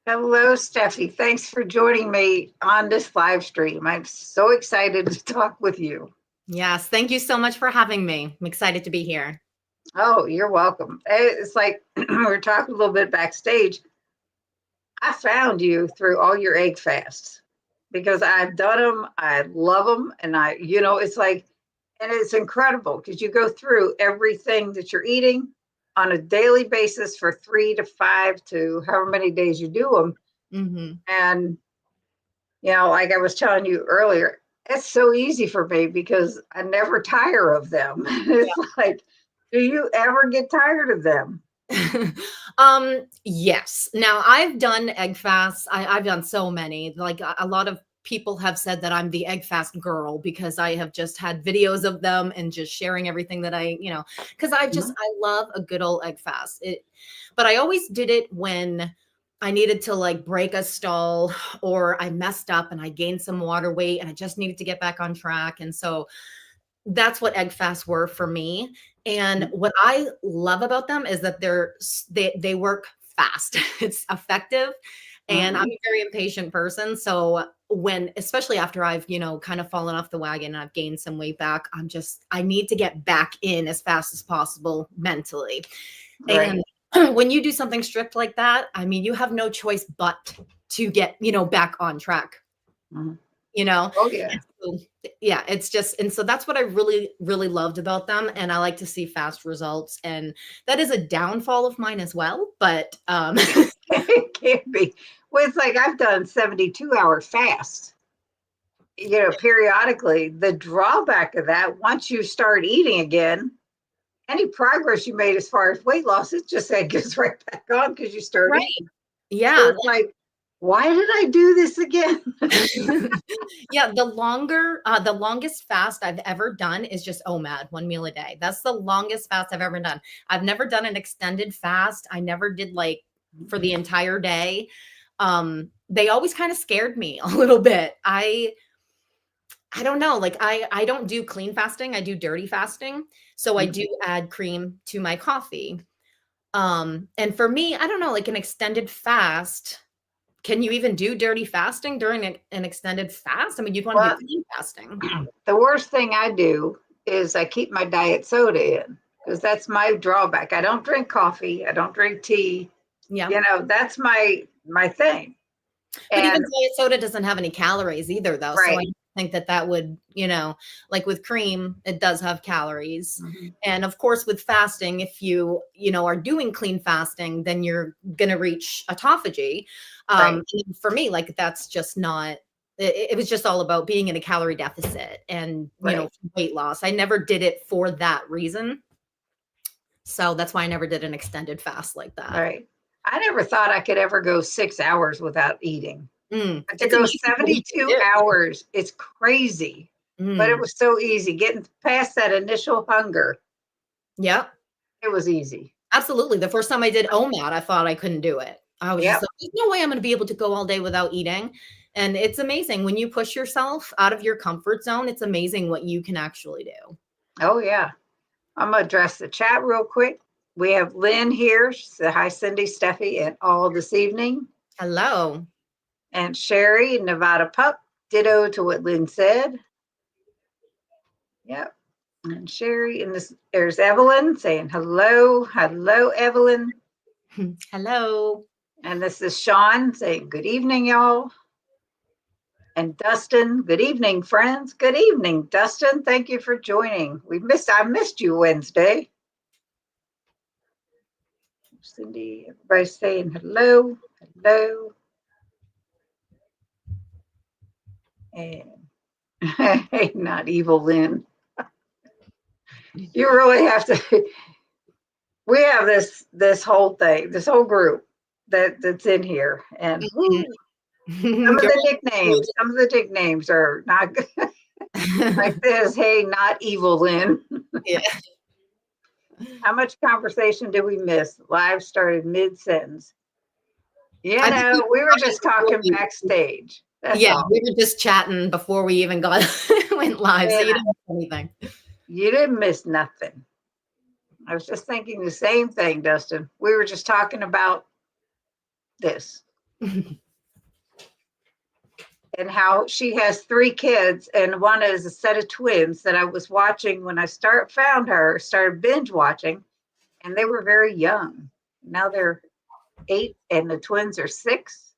Hello, Steffi. Thanks for joining me on this live stream. I'm so excited to talk with you. Yes, thank you so much for having me. I'm excited to be here. Oh, you're welcome. It's like we're talking a little bit backstage. I found you through all your egg fasts because I've done them. I love them. And it's like, and it's incredible because you go through everything that you're eating on a daily basis for 3 to 5 to however many days you do them. Hmm. And like I was telling you earlier, it's so easy for me because I never tire of them. It's like, do you ever get tired of them? Yes. Now I've done egg fasts. I've done so many. Like a lot of people have said that I'm the egg fast girl because I have just had videos of them and just sharing everything that because I love a good old egg fast. But I always did it when I needed to like break a stall or I messed up and I gained some water weight and I just needed to get back on track. And so that's what egg fasts were for me. And what I love about them is that they work fast. It's effective. And I'm a very impatient person. So especially after I've, kind of fallen off the wagon and I've gained some weight back, I need to get back in as fast as possible mentally. Right. And when you do something strict like that, I mean, you have no choice but to get, back on track. Mhm. you know Oh, yeah. And so, yeah, it's just, and so that's what I really really loved about them, and I like to see fast results, and that is a downfall of mine as well, but It can be. Well, it's like I've done 72-hour fasts, periodically. The drawback of that, once you start eating again, any progress you made as far as weight loss, it just that goes right back on because you start right, eating. So yeah. it's like, why did I do this again? Yeah, the longest fast I've ever done is just OMAD, 1 meal a day. That's the longest fast I've ever done. I've never done an extended fast. I never did like for the entire day. They always kind of scared me a little bit. I don't know, like I don't do clean fasting. I do dirty fasting. So I do add cream to my coffee. And for me, I don't know, like an extended fast, can you even do dirty fasting during an extended fast? I mean, you'd want to do Well, clean fasting. the worst thing I do is I keep my diet soda in because that's my drawback. I don't drink coffee. I don't drink tea. Yeah. That's my thing. But even And diet soda doesn't have any calories either, though. So I right. think that would, like with cream, it does have calories. Mhm. And of course, with fasting, if are doing clean fasting, then you're going to reach autophagy. Right. And for me, like that's just not, it was just all about being in a calorie deficit and, Right. weight loss. I never did it for that reason. So that's why I never did an extended fast like that. Right. I never thought I could ever go 6 hours without eating. But to It's go amazing what you can 72 do. hours, it's crazy. But it Mm. was so easy. Getting past that initial hunger, Yep. it was easy. Absolutely. The first time I did OMAD, I thought I couldn't do it. I was just Yep. like, "There's no way I'm gonna be able to go all day without eating." And it's amazing when you push yourself out of your comfort zone, it's amazing what you can actually do. Oh, yeah. I'm going to address the chat real quick. We have Lynn here. She said, hi, Cindy, Steffi, and all this evening. Hello. And Sherry, Nevada Pup, ditto to what Lynn said. Yep. And Sherry, and there's Evelyn saying hello. Hello, Evelyn. Hello. And this is Sean saying good evening, y'all. And Dustin, good evening, friends. Good evening, Dustin. Thank you for joining. I missed you Wednesday. Cindy, everybody's saying hello, hello. And hey, not evil Lynn. You really have to. We have this whole thing, this whole group that's in here, and some of You're the nicknames are not good. Like this. Hey, not evil Lynn. yeah. How much conversation did we miss? Live started mid sentence. I think we We were were just talking talking backstage. That's yeah, all. we were just chatting before we even went live, so And you didn't miss anything. you didn't miss nothing. I was just thinking the same thing, Dustin. We were just talking about this. and how she has 3 kids, and one is a set of twins that I was watching when I started binge watching, and they were very young. Now they're 8 and the twins are 6,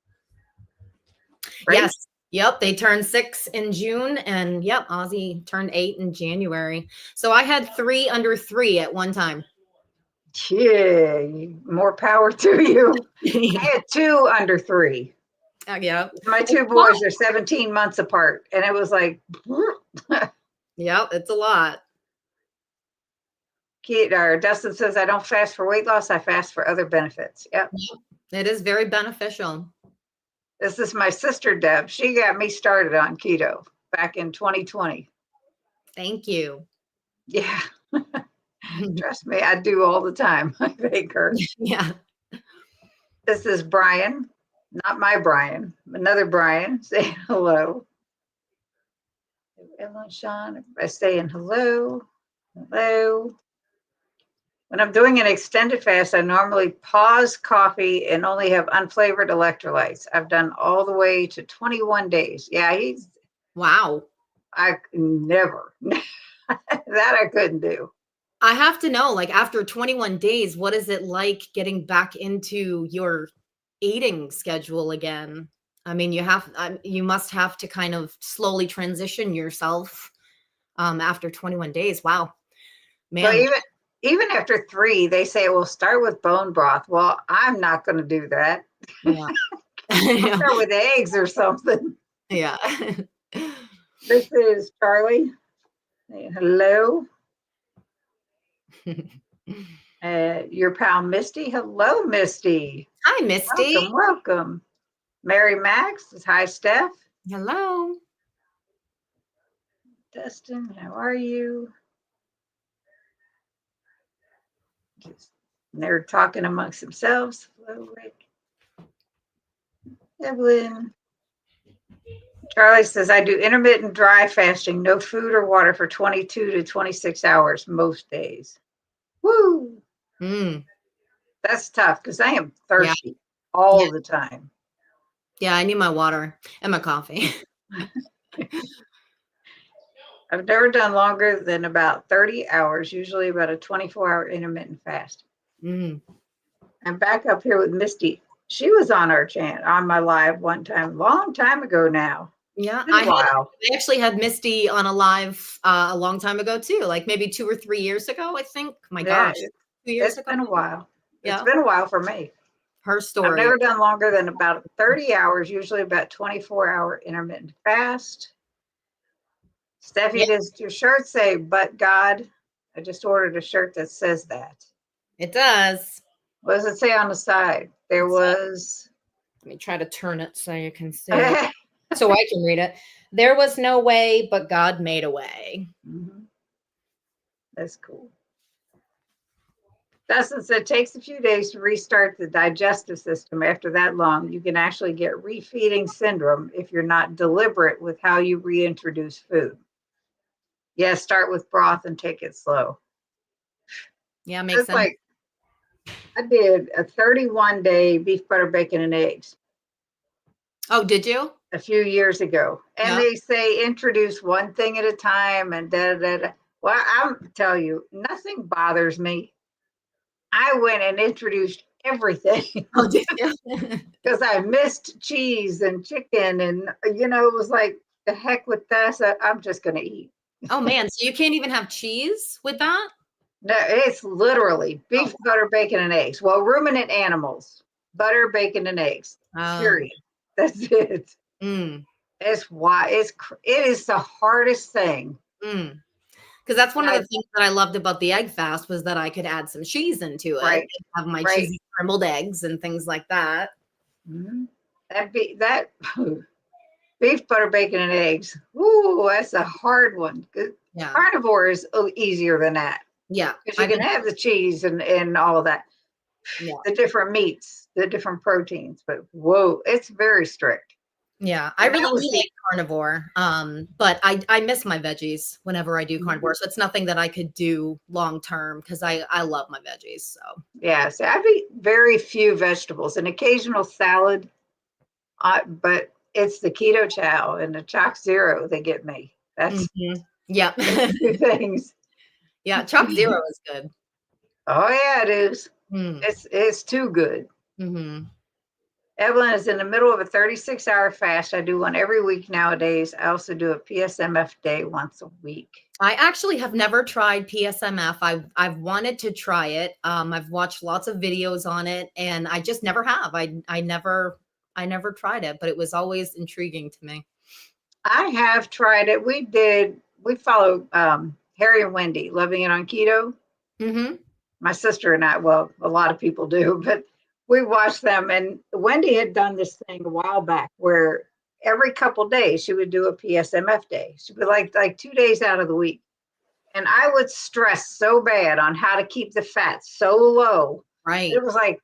right? Yes. Yep. They turned 6 in June, and yep, Ozzy turned 8 in January. So I had 3 under 3 at one time. Yeah, more power to you. I had 2 under 3. Yeah. My 2 boys are 17 months apart, and it was like, yeah, it's a lot. Dustin says, I don't fast for weight loss, I fast for other benefits. Yep. It is very beneficial. This is my sister, Deb. She got me started on keto back in 2020. Thank you. Yeah. Trust me, I do all the time. I thank her. Yeah. This is Brian, not my Brian, another Brian saying hello. Ellen, Sean, I saying hello. Hello. When I'm doing an extended fast, I normally pause coffee and only have unflavored electrolytes. I've done all the way to 21 days. Yeah, Wow. I never, that I couldn't do. I have to know, like, after 21 days, what is it like getting back into your eating schedule again? I mean, you must have to kind of slowly transition yourself after 21 days. Wow, Well, man. even after 3, they say, well, start with bone broth. Well, I'm not going to do that. Yeah. I'll start with eggs or something. Yeah. This is Charlie. Hello. Your pal Misty. Hello, Misty. Hi, Misty. Welcome, welcome. Mary Max is hi, Steph. Hello. Dustin, how are you? They're talking amongst themselves. Hello, Rick. Evelyn. Charlie says, I do intermittent dry fasting, no food or water for 22 to 26 hours most days. Woo! Mm. That's tough because I am thirsty all the time. Yeah, I need my water and my coffee. I've never done longer than about 30 hours, usually about a 24-hour intermittent fast. Mm. I'm back up here with Misty. She was on our channel, on my live one time, long time ago now. Yeah, I actually had Misty on a live a long time ago too, like maybe 2 or 3 years ago, I think. My gosh, 2 years ago. It's been a while. Yeah. It's been a while for me. Her story. I've never done longer than about 30 hours, usually about 24-hour intermittent fast. Steffi, does your shirt say, but God? I just ordered a shirt that says that. It does. What does it say on the side? Let me try to turn it so you can see it. So I can read it. There was no way, but God made a way. Mm-hmm. That's cool. Dustin said it takes a few days to restart the digestive system. After that long, you can actually get refeeding syndrome if you're not deliberate with how you reintroduce food. Yeah, start with broth and take it slow. Yeah, makes sense. Like, I did a 31-day beef, butter, bacon, and eggs. Oh, did you? A few years ago. And they say introduce one thing at a time and da. Well, I'll tell you, nothing bothers me. I went and introduced everything. Oh, did you? Because I missed cheese and chicken, and it was like, the heck with this. I'm just going to eat. Oh man, so you can't even have cheese with that? No, it's literally beef, butter, bacon, and eggs. Well, ruminant animals, butter, bacon, and eggs. Period. That's it. Mm. It's why it is the hardest thing. Mm. Because that's one of the things that I loved about the egg fast was that I could add some cheese into it, and have my cheesy scrambled eggs and things like that. Mm-hmm. That beef, butter, bacon, and eggs. Ooh, that's a hard one. Yeah. Carnivore is easier than that. Yeah, because you can have the cheese and all that. Yeah. The different meats, the different proteins, but whoa, it's very strict. Yeah, I really like carnivore, but I miss my veggies whenever I do carnivore. So it's nothing that I could do long term because I love my veggies. So yeah, so I eat very few vegetables, an occasional salad, But it's the keto chow and the Choc Zero that get me. That's Yeah. two things. Yeah. Choc Zero is good. Oh yeah, it is. Mm. It's too good. Mm-hmm. Evelyn is in the middle of a 36-hour fast. I do one every week nowadays. I also do a PSMF day once a week. I actually have never tried PSMF. I've wanted to try it. I've watched lots of videos on it, and I just never have. I never tried it, but it was always intriguing to me. I have tried it. We follow Harry and Wendy, Loving It on Keto. Mm-hmm. My sister and I, well, a lot of people do, but we watched them. And Wendy had done this thing a while back where every couple days she would do a PSMF day. She'd be like 2 days out of the week. And I would stress so bad on how to keep the fat so low. Right. It was like,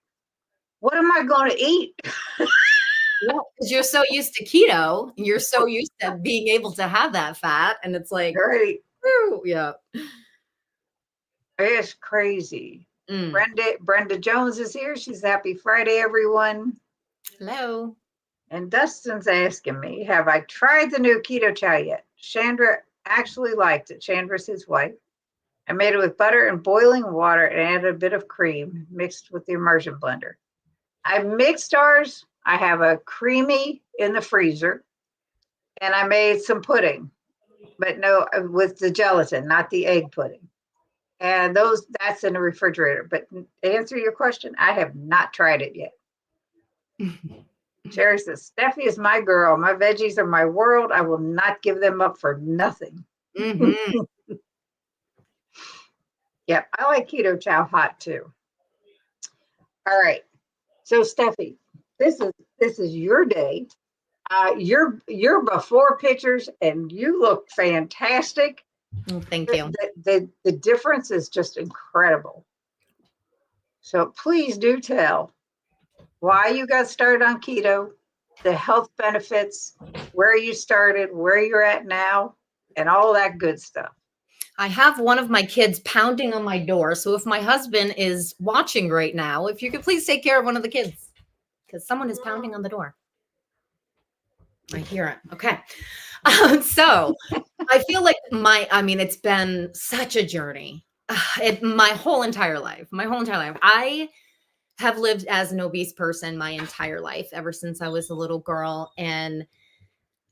what am I going to eat? Yeah, because you're so used to keto, you're so used to being able to have that fat, and it's like, Right. whew, yeah. It's crazy. Mm. Brenda Jones is here. She's happy Friday, everyone. Hello. And Dustin's asking me, have I tried the new keto chow yet? Chandra actually liked it. Chandra's his wife. I made it with butter and boiling water and added a bit of cream mixed with the immersion blender. I mixed ours. I have a creamy in the freezer, and I made some pudding, but no, with the gelatin, not the egg pudding. And that's in the refrigerator. But to answer your question, I have not tried it yet. Sherry says, Steffi is my girl. My veggies are my world. I will not give them up for nothing. Mm-hmm. Yep, I like keto chow hot too. All right. So Steffi, this is your day. Your before pictures, and you look fantastic. Oh, thank you. The difference is just incredible. So please do tell why you got started on keto, the health benefits, where you started, where you're at now, and all that good stuff. I have one of my kids pounding on my door. So if my husband is watching right now, if you could please take care of one of the kids, because someone is pounding on the door. I hear it. Okay. So I feel like it's been such a journey. My whole entire life. I have lived as an obese person my entire life, ever since I was a little girl. And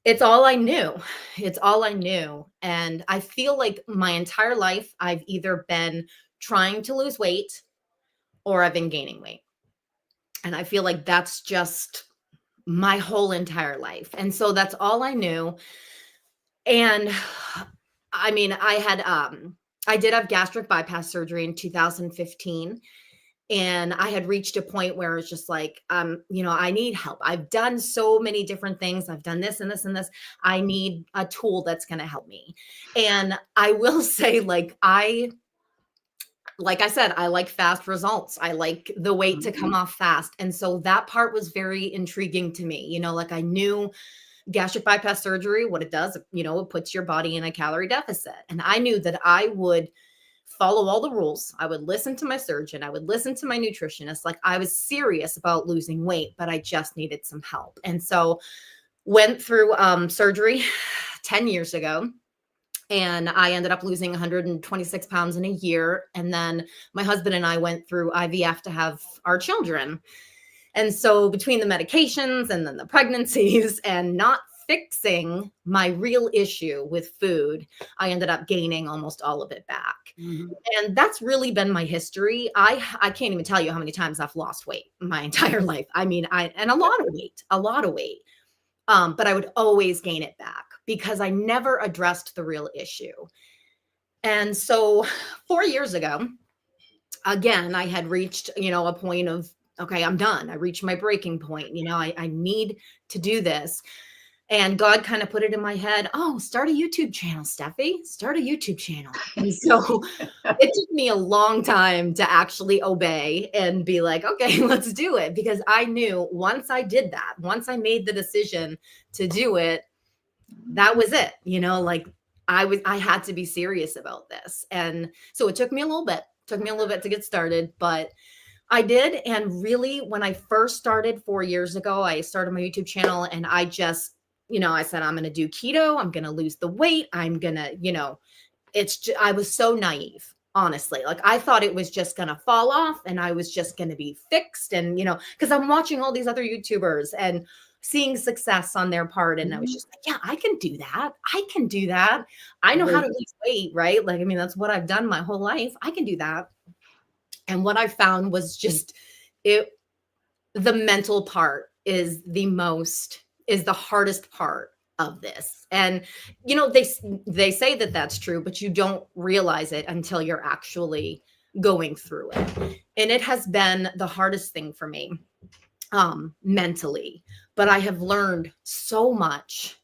it's all I knew. It's all I knew. And I feel like my entire life, I've either been trying to lose weight or I've been gaining weight. And I feel like that's just my whole entire life. And so that's all I knew. And I mean, I did have gastric bypass surgery in 2015. And I had reached a point where it's just like, I need help. I've done so many different things. I've done this and this and this. I need a tool that's going to help me. And I will say, like I said, I like fast results. I like the weight to come off fast. And so that part was very intriguing to me. Like I knew gastric bypass surgery, what it does, it puts your body in a calorie deficit. And I knew that I would follow all the rules. I would listen to my surgeon. I would listen to my nutritionist. Like I was serious about losing weight, but I just needed some help. And so went through surgery 10 years ago. And I ended up losing 126 pounds in a year. And then my husband and I went through IVF to have our children. And so between the medications and then the pregnancies and not fixing my real issue with food, I ended up gaining almost all of it back. Mm-hmm. And that's really been my history. I can't even tell you how many times I've lost weight my entire life. I mean, and a lot of weight. But I would always gain it back because I never addressed the real issue. And so 4 years ago, again, I had reached, a point of, okay, I'm done. I reached my breaking point. I need to do this. And God kind of put it in my head, oh, start a YouTube channel, Steffi, start a YouTube channel. And so it took me a long time to actually obey and be like, okay, let's do it. Because I knew once I did that, once I made the decision to do it, that was it. I had to be serious about this. And so it took me a little bit to get started, but I did. And really, when I first started 4 years ago, I started my YouTube channel and I just, I said, I'm going to do keto. I'm going to lose the weight. I'm going to, I was so naive, honestly. Like I thought it was just going to fall off and I was just going to be fixed. And, because I'm watching all these other YouTubers and seeing success on their part. And I was just like, yeah, I can do that. I can do that. I know how to lose weight, right? Like, I mean, that's what I've done my whole life. I can do that. And what I found was just the mental part is the hardest part of this. And they say that that's true, but you don't realize it until you're actually going through it. And it has been the hardest thing for me mentally, but I have learned so much.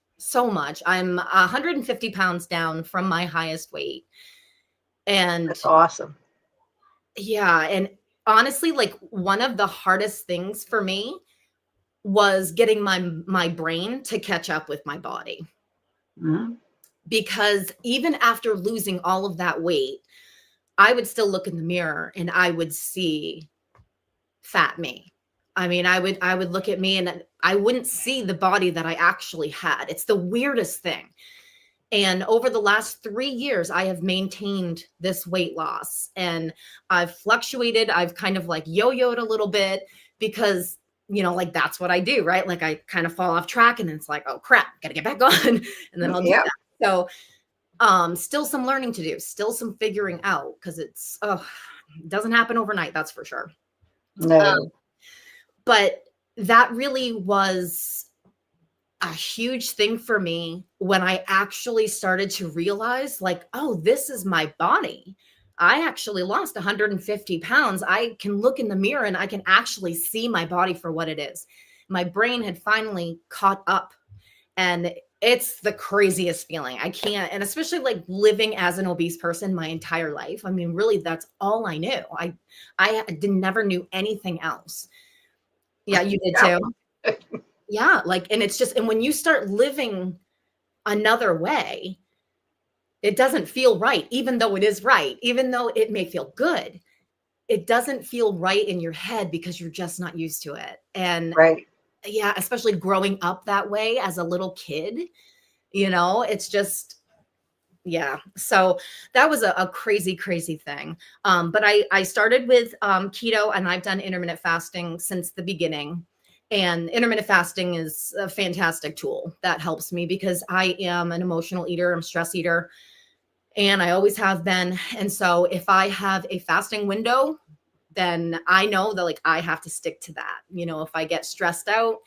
I'm 150 pounds down from my highest weight. And that's awesome. Yeah. And honestly, like one of the hardest things for me was getting my brain to catch up with my body. Mm-hmm. Because even after losing all of that weight, I would still look in the mirror and I would see fat me. I mean, I would look at me and I wouldn't see the body that I actually had. It's the weirdest thing. And over the last 3 years, I have maintained this weight loss and I've fluctuated. I've kind of like yo-yoed a little bit because, like that's what I do, right? Like I kind of fall off track and it's like, oh crap, gotta get back on. And then I'll do that. So still some learning to do, still some figuring out because it doesn't happen overnight. That's for sure. No. But that really was a huge thing for me when I actually started to realize like, oh, this is my body. I actually lost 150 pounds. I can look in the mirror and I can actually see my body for what it is. My brain had finally caught up and it's the craziest feeling. I can't, and especially like living as an obese person my entire life. I mean, really, that's all I knew. I never knew anything else. Yeah, you did too. Yeah, like, and it's just, and when you start living another way, it doesn't feel right, even though it is right, even though it may feel good. It doesn't feel right in your head because you're just not used to it. And yeah, especially growing up that way as a little kid, it's just, yeah. So that was a crazy, crazy thing. But I started with keto and I've done intermittent fasting since the beginning. And intermittent fasting is a fantastic tool that helps me because I am an emotional eater. I'm a stress eater and I always have been. And so if I have a fasting window, then I know that like I have to stick to that. If I get stressed out,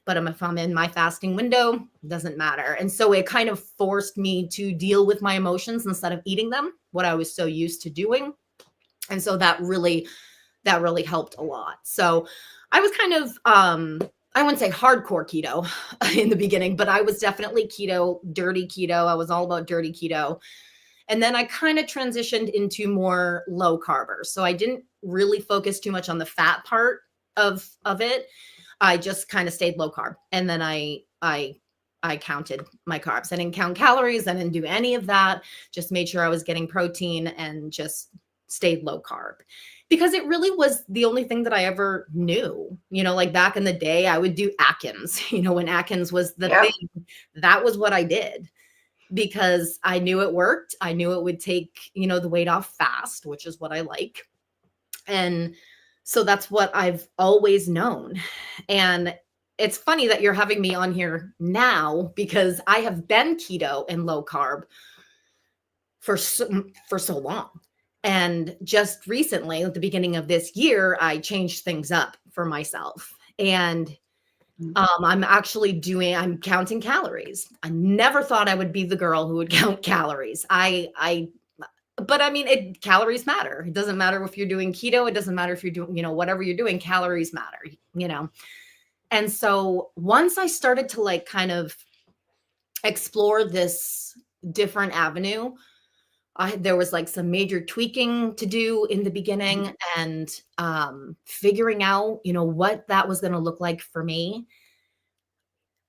but if I'm in my fasting window, it doesn't matter. And so it kind of forced me to deal with my emotions instead of eating them, what I was so used to doing. And so that really helped a lot. So I was kind of, I wouldn't say hardcore keto in the beginning, but I was definitely keto, dirty keto. I was all about dirty keto. And then I kind of transitioned into more low carbers. So I didn't really focus too much on the fat part of it. I just kind of stayed low carb. And then I counted my carbs. I didn't count calories. I didn't do any of that. Just made sure I was getting protein and just stayed low carb because it really was the only thing that I ever knew. Like back in the day, I would do Atkins, when Atkins was the thing, that was what I did because I knew it worked. I knew it would take, the weight off fast, which is what I like. And so that's what I've always known. And it's funny that you're having me on here now because I have been keto and low carb for so long. And just recently, at the beginning of this year, I changed things up for myself. And I'm counting calories. I never thought I would be the girl who would count calories. But I mean, calories matter. It doesn't matter if you're doing keto. It doesn't matter if you're doing, whatever you're doing, calories matter, And so once I started to like kind of explore this different avenue, there was like some major tweaking to do in the beginning and figuring out, what that was going to look like for me.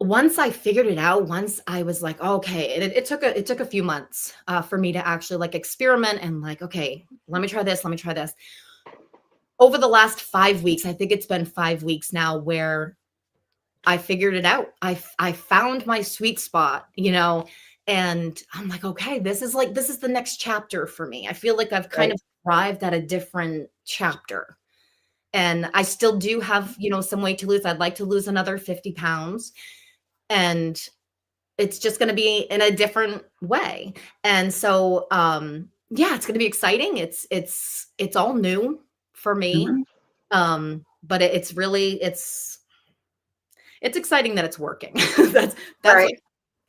Once I figured it out, once I was like, okay, it took a few months for me to actually like experiment and like, okay, let me try this. over the last 5 weeks, I think it's been 5 weeks now where I figured it out. I found my sweet spot, and I'm like, okay, this is the next chapter for me. I feel like I've kind Right. of arrived at a different chapter. And I still do have, some weight to lose. I'd like to lose another 50 pounds. And it's just going to be in a different way. And so, yeah, it's going to be exciting. It's all new for me. Mhm. But it's really, it's exciting that it's working. That's Right.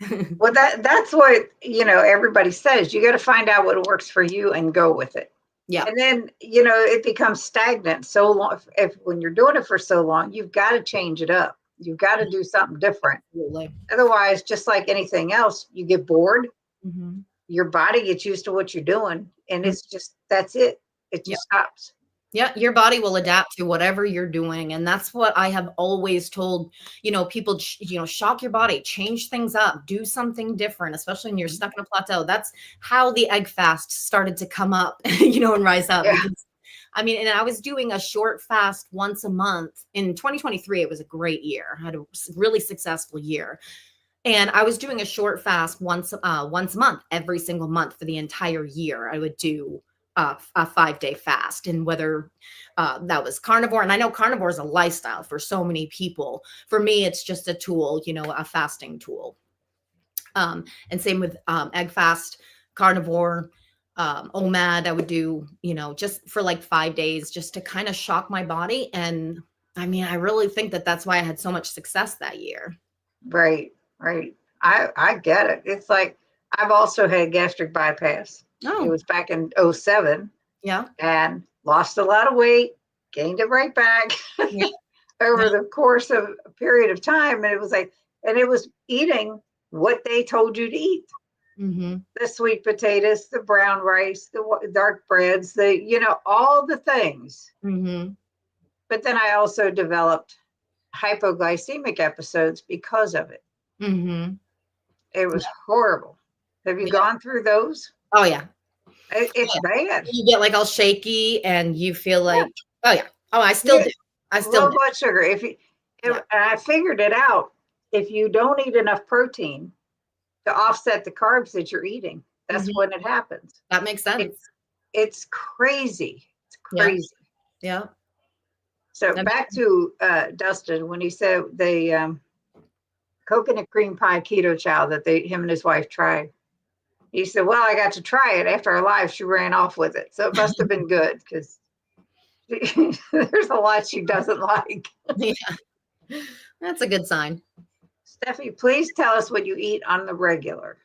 what, Well, that's what, everybody says. You got to find out what works for you and go with it. yeah, And then, it becomes stagnant so long. If when you're doing it for so long, you've got to change it up. You've got to do something different. absolutely. Otherwise, just like anything else, you get bored, Mhm. your body gets used to what you're doing, and that's it. It Yeah. just stops. Yeah, your body will adapt to whatever you're doing, and that's what I have always told, people, shock your body, change things up, do something different, especially when you're stuck in a plateau. That's how the egg fast started to come up, and rise up Yeah. because and I was doing a short fast once a month in 2023. It was a great year. I had a really successful year. And I was doing a short fast once a month, every single month for the entire year. I would do a 5-day fast, and whether that was carnivore, and I know carnivore is a lifestyle for so many people. For me, it's just a tool, a fasting tool. And same with egg fast, carnivore, OMAD. I would do, just for like 5 days, just to kind of shock my body. And I really think that that's why I had so much success that year. Right. Right. I get it. It's like I've also had gastric bypass. It Oh, was back in '07, yeah. and lost a lot of weight, gained it right back Yeah. over the course of a period of time. And it was like, and it was eating what they told you to eat: Mhm. the sweet potatoes, the brown rice, the dark breads, all the things. Mhm. But then I also developed hypoglycemic episodes because of it. Mhm. It was horrible. Have you Yeah. gone through those? Oh, yeah. It's Yeah. bad. You get, like, all shaky and you feel Yeah. like oh, yeah. Oh, I still Yeah. do. I still Low do. blood sugar. If Yeah. and I figured it out. If you don't eat enough protein to offset the carbs that you're eating, that's Mhm. when it happens. That makes It, sense. it's crazy. It's Yeah. crazy. Yeah. So That back to Dustin when he said the coconut cream pie keto chow that him and his wife tried. He said, "Well, I got to try it after our life. She ran off with it, so it must have been good because there's a lot she doesn't like." yeah. That's a good sign. Steffi, please tell us what you eat on the regular.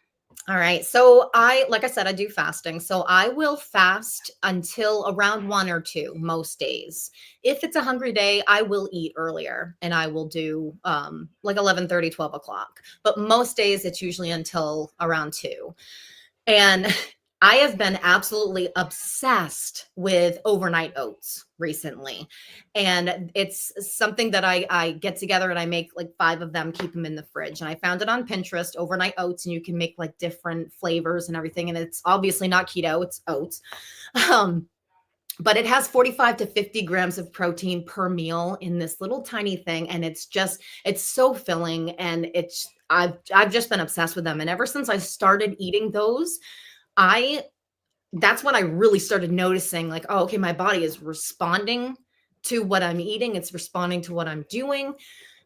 All right. So like I said, I do fasting. So I will fast until around 1 or 2 most days. If it's a hungry day, I will eat earlier and I will do like 11:30, 12 o'clock. But most days it's usually until around 2. And I have been absolutely obsessed with overnight oats recently. And it's something that I get together and I make like 5 of them, keep them in the fridge. And I found it on Pinterest, overnight oats, and you can make like different flavors and everything. And it's obviously not keto, it's oats. Um, but it has 45 to 50 grams of protein per meal in this little tiny thing. And it's so filling. And I've just been obsessed with them. And ever since I started eating those, I that's when I really started noticing like, oh, okay, my body is responding to what I'm eating. It's responding to what I'm doing.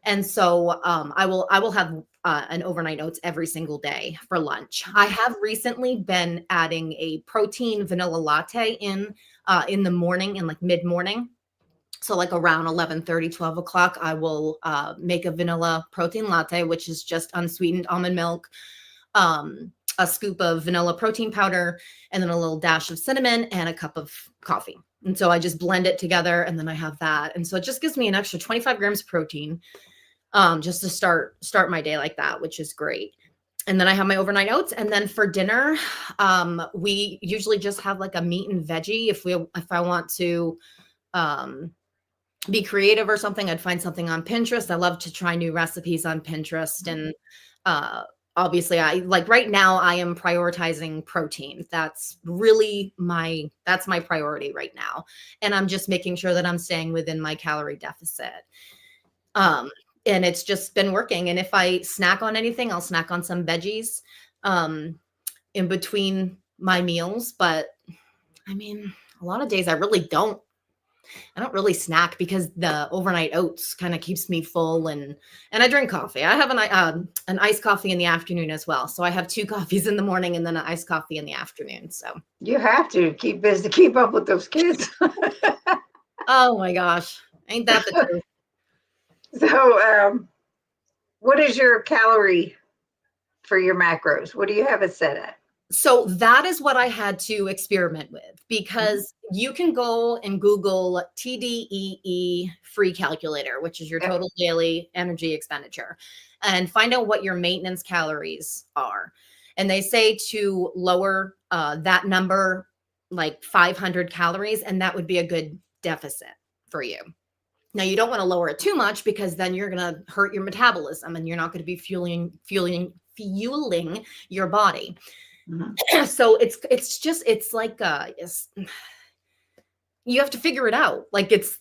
And so I will have an overnight oats every single day for lunch. I have recently been adding a protein vanilla latte in the morning, in like mid morning. So like around 11:30, 12 o'clock, I will make a vanilla protein latte, which is just unsweetened almond milk, a scoop of vanilla protein powder, and then a little dash of cinnamon and a cup of coffee. And so I just blend it together and then I have that. And so it just gives me an extra 25 grams of protein, just to start my day like that, which is great. And then I have my overnight oats. And then for dinner, we usually just have like a meat and veggie. If I want to um, be creative or something, I'd find something on Pinterest. I love to try new recipes on Pinterest. And obviously I like right now I am prioritizing protein. That's really that's my priority right now. And I'm just making sure that I'm staying within my calorie deficit. Um, and it's just been working. And if I snack on anything, I'll snack on some veggies um, in between my meals. But I mean, a lot of days I don't really snack because the overnight oats kind of keeps me full, and I drink coffee. I have an iced coffee in the afternoon as well. So I have two coffees in the morning and then an iced coffee in the afternoon. So You have to keep busy to keep up with those kids. oh my gosh, ain't that the truth? So, what is your calorie for your macros? What do you have it set at? So that is what I had to experiment with, because you can go and Google TDEE free calculator, which is your Yep. total daily energy expenditure, and find out what your maintenance calories are. And they say to lower that number like 500 calories, and that would be a good deficit for you. Now you don't want to lower it too much because then you're going to hurt your metabolism and you're not going to be fueling your body. Mm-hmm. So it's like you have to figure it out. Like it's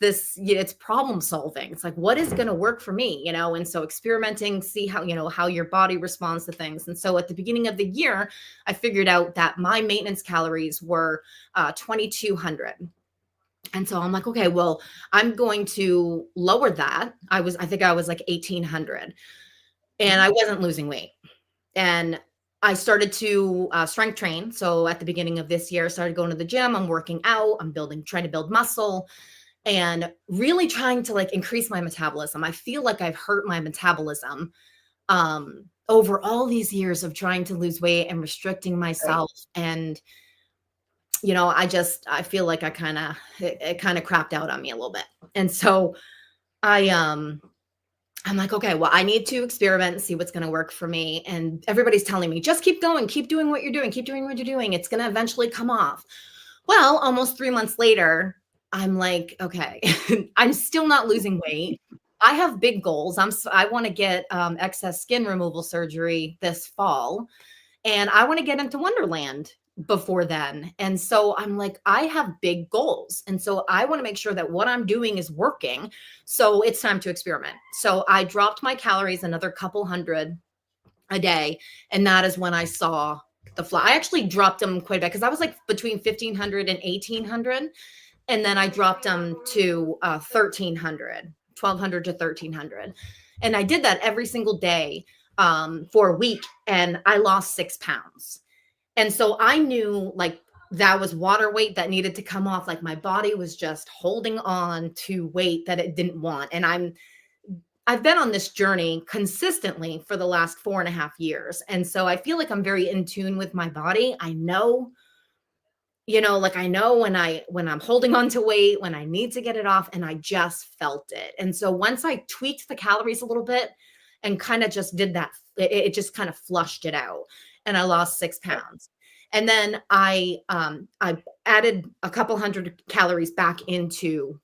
problem solving. It's like, what is going to work for me, and so experimenting, see how your body responds to things. And so at the beginning of the year I figured out that my maintenance calories were 2200. And so I'm like, okay, well, I'm going to lower that. I think I was like 1800, and I wasn't losing weight. And I started to strength train. So at the beginning of this year, I started going to the gym. I'm working out. I'm trying to build muscle, and really trying to like increase my metabolism. I feel like I've hurt my metabolism over all these years of trying to lose weight and restricting Right. myself. And I feel like it kind of crapped out on me a little bit. And so I I'm like, okay, well, I need to experiment and see what's going to work for me. And everybody's telling me, just keep going, keep doing what you're doing, keep doing what you're doing. It's going to eventually come off. Well, almost 3 months later, I'm like, okay, I'm still not losing weight. I have big goals. I want to get excess skin removal surgery this fall, and I want to get into Wonderland before then. And so I'm like, I have big goals. And so I want to make sure that what I'm doing is working. So it's time to experiment. So I dropped my calories another couple hundred a day. And that is when I saw the fly. I actually dropped them quite a bit because I was like between 1500 and 1800. And then I dropped them to 1300, 1200 to 1300. And I did that every single day for a week, and I lost 6 pounds. And so I knew like that was water weight that needed to come off. Like my body was just holding on to weight that it didn't want. And I've been on this journey consistently for the last 4.5 years. And so I feel like I'm very in tune with my body. I know, like I know when I'm holding on to weight, when I need to get it off, and I just felt it. And so once I tweaked the calories a little bit and kind of just did that, it just kind of flushed it out, and I lost 6 pounds. And then I added a couple hundred calories back into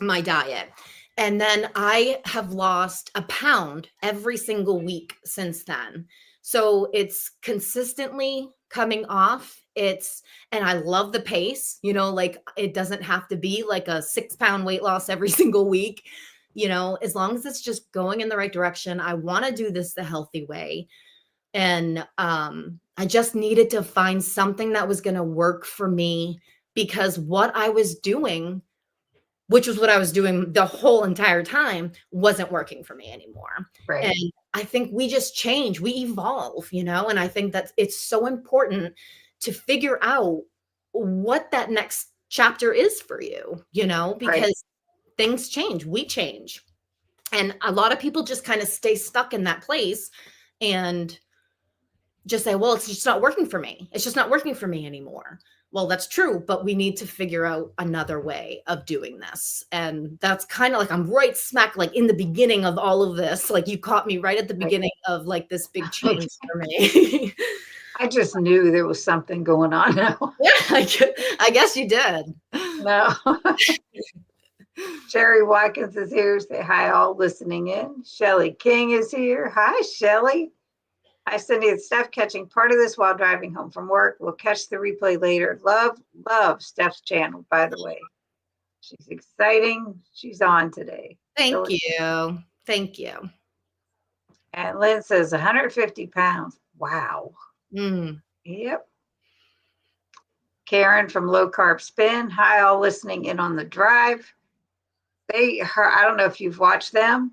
my diet. And then I have lost a pound every single week since then. So it's consistently coming off. And I love the pace, like it doesn't have to be like a 6 pound weight loss every single week, as long as it's just going in the right direction. I want to do this the healthy way. And I just needed to find something that was going to work for me, because what I was doing, which was what I was doing the whole entire time, wasn't working for me anymore. Right. And I think we just change, we evolve, and I think that it's so important to figure out what that next chapter is for you, because Right. things change, we change. And a lot of people just kind of stay stuck in that place and just say, well, it's just not working for me. It's just not working for me anymore. Well, that's true, but we need to figure out another way of doing this. And that's kind of like, I'm right smack like in the beginning of all of this. Like you caught me right at the Right. beginning of like this big change for me. I just knew there was something going on now. Yeah, I guess you did. No. Sherry Watkins is here. Say hi, all listening in. Shelly King is here. Hi, Shelly. Hi, Cindy and Steph, catching part of this while driving home from work. We'll catch the replay later. Love Steph's channel, by the way. She's exciting. She's on today. Thank you. Thank you. And Lynn says 150 pounds. Wow. Mm. Yep. Karen from Low Carb Spin. Hi, all listening in on the drive. I don't know if you've watched them.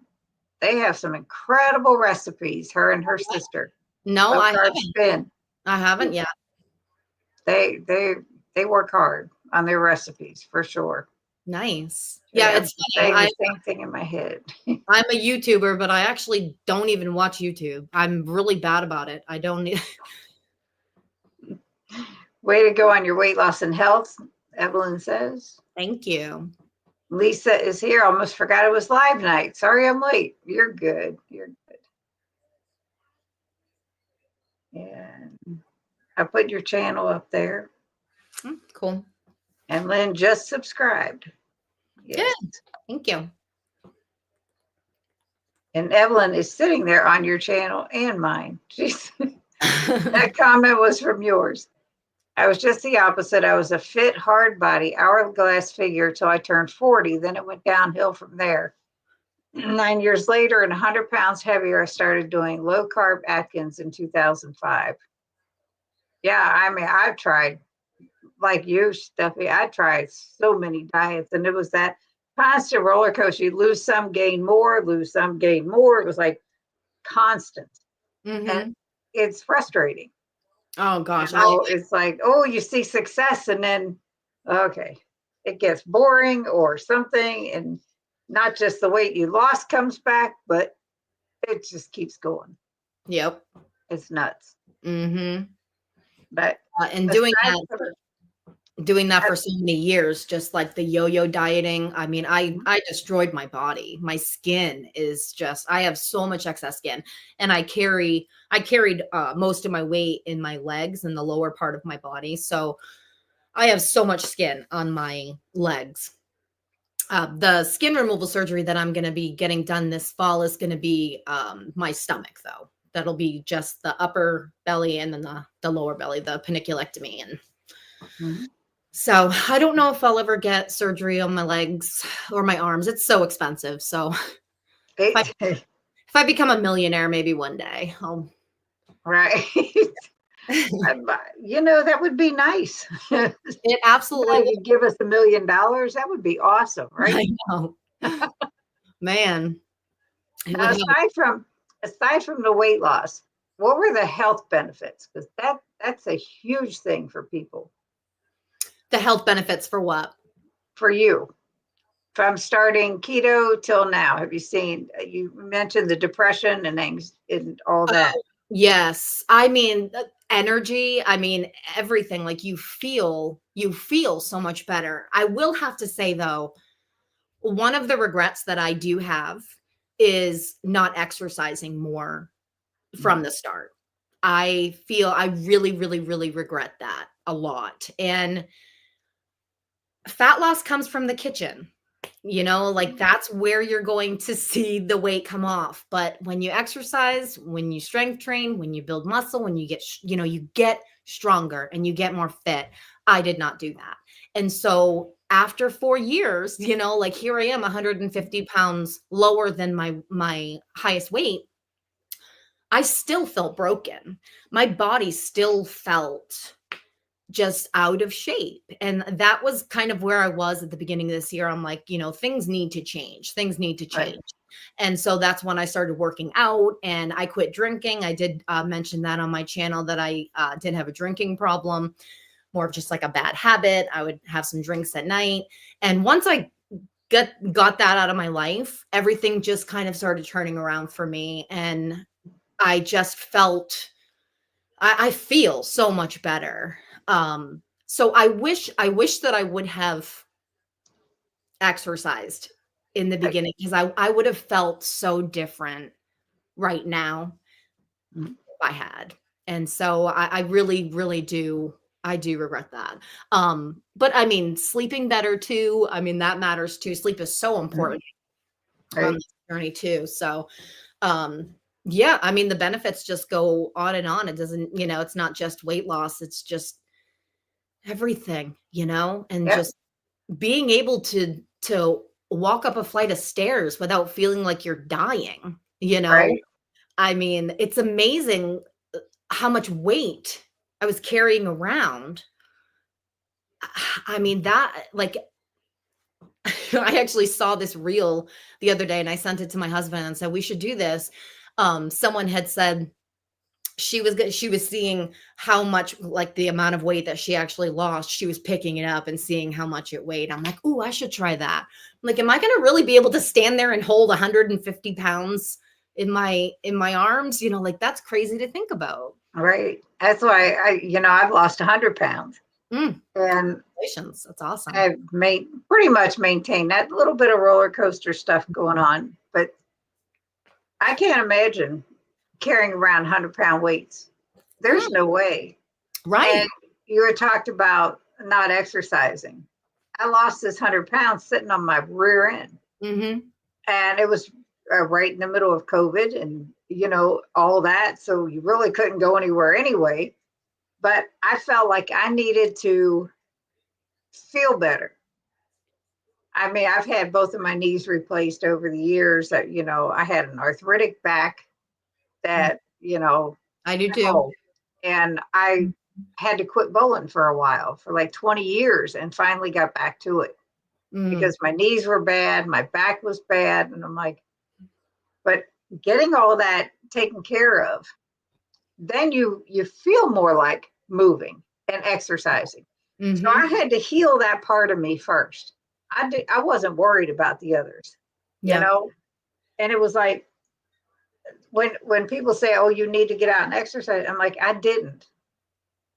They have some incredible recipes, her and her sister. No, Low I Carb haven't. Spin. I haven't yet. They work hard on their recipes for sure. Nice. Yeah, Yeah, I'm it's saying funny. the same thing in my head. I'm a YouTuber, but I actually don't even watch YouTube. I'm really bad about it. I don't need. Way to go on your weight loss and health, Evelyn says. Thank you. Lisa is here. Almost forgot it was live night. Sorry I'm late. You're good. You're good. And I put your channel up there. Cool. And Lynn just subscribed. Yes. Good. Thank you. And Evelyn is sitting there on your channel and mine. That comment was from yours. I was just the opposite. I was a fit, hard body, hourglass figure till I turned 40. Then it went downhill from there. 9 years later and 100 pounds heavier, I started doing low carb Atkins in 2005. Yeah, I mean, I've tried, like you, Steffi, I tried so many diets, and it was that constant roller coaster. You lose some, gain more, lose some, gain more. It was like constant. And it's frustrating. Oh gosh. It's like, oh, you see success, and then, okay, it gets boring or something. And not just the weight you lost comes back, but it just keeps going. Yep. It's nuts. Mm-hmm. But And doing that for so many years, just like the yo-yo dieting. I mean, I destroyed my body. My skin is just, I have so much excess skin, and I carried most of my weight in my legs and the lower part of my body. So I have so much skin on my legs. The skin removal surgery that I'm going to be getting done this fall is going to be my stomach, though. That'll be just the upper belly and then the lower belly, the paniculectomy. And so I don't know if I'll ever get surgery on my legs or my arms. It's so expensive. So if I become a millionaire, maybe one day. Right. That would be nice. It absolutely would. Give us $1 million. That would be awesome, right? I know. Man. Aside from the weight loss, what were the health benefits? Because that's a huge thing for people. The health benefits for what? For you. From starting keto till now, have you seen, you mentioned the depression and all that. Yes. I mean, energy, I mean, everything, like you feel so much better. I will have to say though, one of the regrets that I do have is not exercising more from the start. I feel I really, really, really regret that a lot. And fat loss comes from the kitchen. Like that's where you're going to see the weight come off. But when you exercise, when you strength train, when you build muscle, when you get, you get stronger and you get more fit. I did not do that. And so after 4 years, like here I am 150 pounds lower than my highest weight. I still felt broken. My body still felt just out of shape. And that was kind of where I was at the beginning of this year. I'm like, things need to change. Things need to change. Right. And so that's when I started working out and I quit drinking. I did mention that on my channel that I did have a drinking problem, more of just like a bad habit. I would have some drinks at night. And once I got that out of my life, everything just kind of started turning around for me. And I just I feel so much better. So I wish that I would have exercised in the beginning because I would have felt so different right now if I had. And so I really, really do. I do regret that. But I mean, sleeping better too. I mean, that matters too. Sleep is so important on this journey too. So, Yeah, I mean, the benefits just go on and on. It doesn't, it's not just weight loss, it's just everything, and Yep. just being able to walk up a flight of stairs without feeling like you're dying, you know? Right. I mean, it's amazing how much weight I was carrying around. I mean, that like I actually saw this reel the other day and I sent it to my husband and said, "We should do this." Someone had said she was seeing how much, like, the amount of weight that she actually lost. She was picking it up and seeing how much it weighed. I'm like, "Oh, I should try that." I'm like, am I going to really be able to stand there and hold 150 pounds in my arms? Like, that's crazy to think about. Right. That's why I've lost 100 pounds, Mm, and congratulations. That's awesome. I've pretty much maintained that little bit of roller coaster stuff going on. But I can't imagine carrying around 100-pound weights. There's Mm, no way. And right. you had talked about not exercising. I lost this 100 pounds sitting on my rear end. Hmm. And it was right in the middle of COVID and, all that. So you really couldn't go anywhere anyway. But I felt like I needed to feel better. I mean, I've had both of my knees replaced over the years. That I had an arthritic back that, I do too. oh, and I had to quit bowling for a while, for like 20 years, and finally got back to it Mm, because my knees were bad, my back was bad. And I'm like, but getting all that taken care of, then you feel more like moving and exercising. So I hmm. had to heal that part of me first. I wasn't worried about the others, you Yeah. know. And it was like when people say, "Oh, you need to get out and exercise," I'm like, I didn't,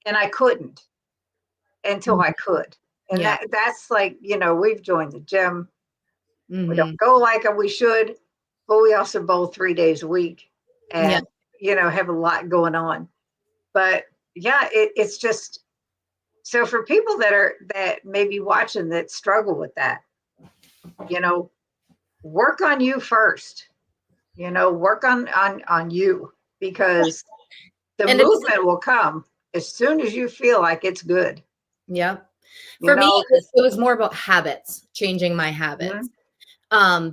and I couldn't until I Mhm. could. And Yeah. that's like, we've joined the gym. We don't Hmm. go like we should, but we also bowl 3 days a week, Yeah. and have a lot going on. But yeah, it's just so for people that may be watching that struggle with that, you know, work on you first. Work on you, because the And it was, movement will come as soon as you feel like it's good. yeah. You For me, know, it was more about habits, changing my mhm, habits.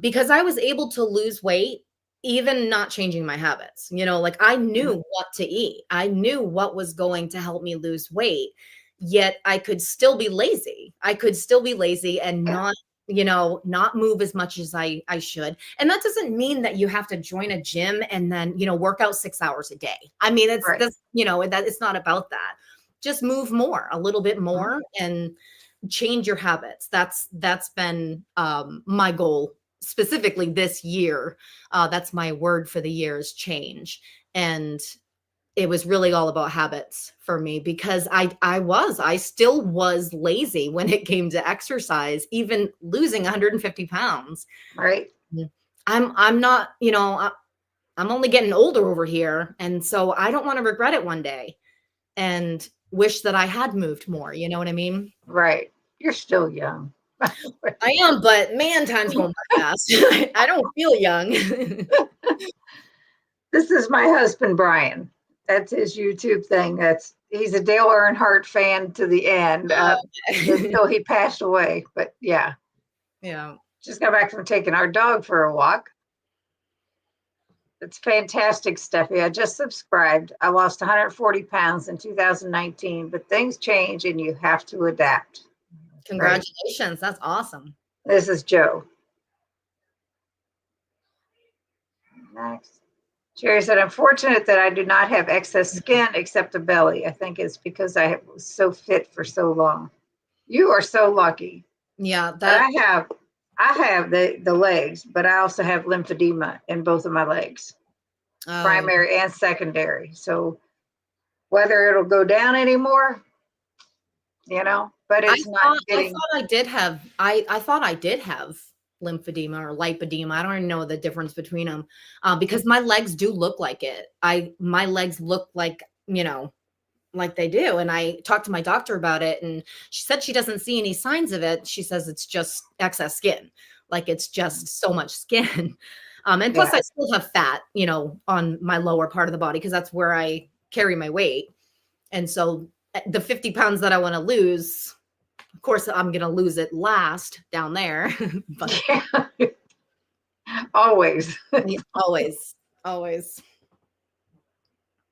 Because I was able to lose weight, even not changing my habits. Like, I mhm, knew what to eat. I knew what was going to help me lose weight, yet I could still be lazy. I could still be lazy and yeah, not move as much as I should. And that doesn't mean that you have to join a gym and then, work out 6 hours a day. I mean, right. that it's not about that. Just move more, a little bit Mhm, more, and change your habits. That's been my goal specifically this year. That's my word for the year is change. And it was really all about habits for me because I still was lazy when it came to exercise, even losing 150 pounds. right. Mm. I'm not, I'm only getting older over here. And so I don't want to regret it one day and wish that I had moved more. You know what I mean? Right. You're still young. I am, but man, time's going by fast. I don't feel young. This is my husband, Brian. That's his YouTube thing. He's a Dale Earnhardt fan to the end, until he passed away. But yeah, Yeah. just got back from taking our dog for a walk. It's fantastic, Steffi. I just subscribed. I lost 140 pounds in 2019, but things change and you have to adapt. Right. Congratulations. That's awesome. This is Joe. Next. Jerry said, I'm fortunate that I do not have excess skin except a belly. I think it's because I was so fit for so long. You are so lucky. Yeah, But that I have the legs, but I also have lymphedema in both of my legs, oh, primary and secondary. So whether it'll go down anymore, but I it's not I getting thought I did have I thought I did have lymphedema or lipedema. I don't even know the difference between them. Because my legs do look like it. My legs look like they do. And I talked to my doctor about it, and she said she doesn't see any signs of it. She says it's just excess skin, like it's just so much skin. And plus Yeah. I still have fat, on my lower part of the body because that's where I carry my weight. And so the 50 pounds that I want to lose, of course, I'm going to lose it last down there. But Yeah. Always. yeah, always, always.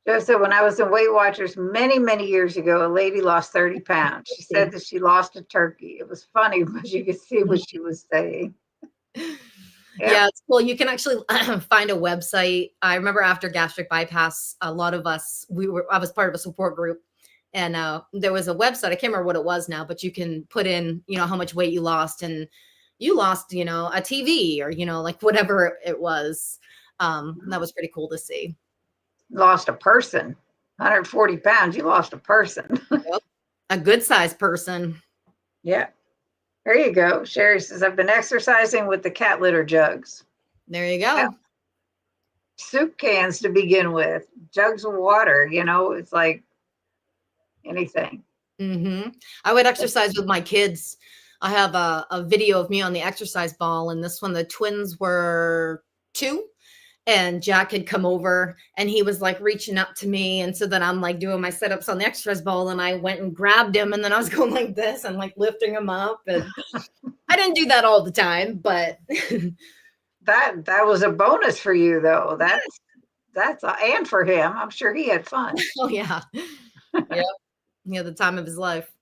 Joe said, when I was in Weight Watchers many, many years ago, a lady lost 30 pounds. She said that she lost a turkey. It was funny, but you could see what she was saying. Yeah, it's cool. You can actually find a website. I remember after gastric bypass, a lot of us, I was part of a support group, and there was a website. I can't remember what it was now, but you can put in, how much weight you lost, and you lost, a TV or, like whatever it was. That was pretty cool to see. Lost a person, 140 pounds. You lost a person. Yep. A good sized person. Yeah. There you go. Sherry says, I've been exercising with the cat litter jugs. There you go. Yeah. Soup cans to begin with, jugs of water, it's like anything. I would exercise with my kids. I have a video of me on the exercise ball, and this one, the twins were 2. And Jack had come over and he was like reaching up to me. And so then I'm like doing my sit-ups on the exercise ball, and I went and grabbed him, and then I was going like this and like lifting him up. And I didn't do that all the time, but that was a bonus for you though. That's and for him. I'm sure he had fun. Oh yeah. Yep. Yeah, the time of his life.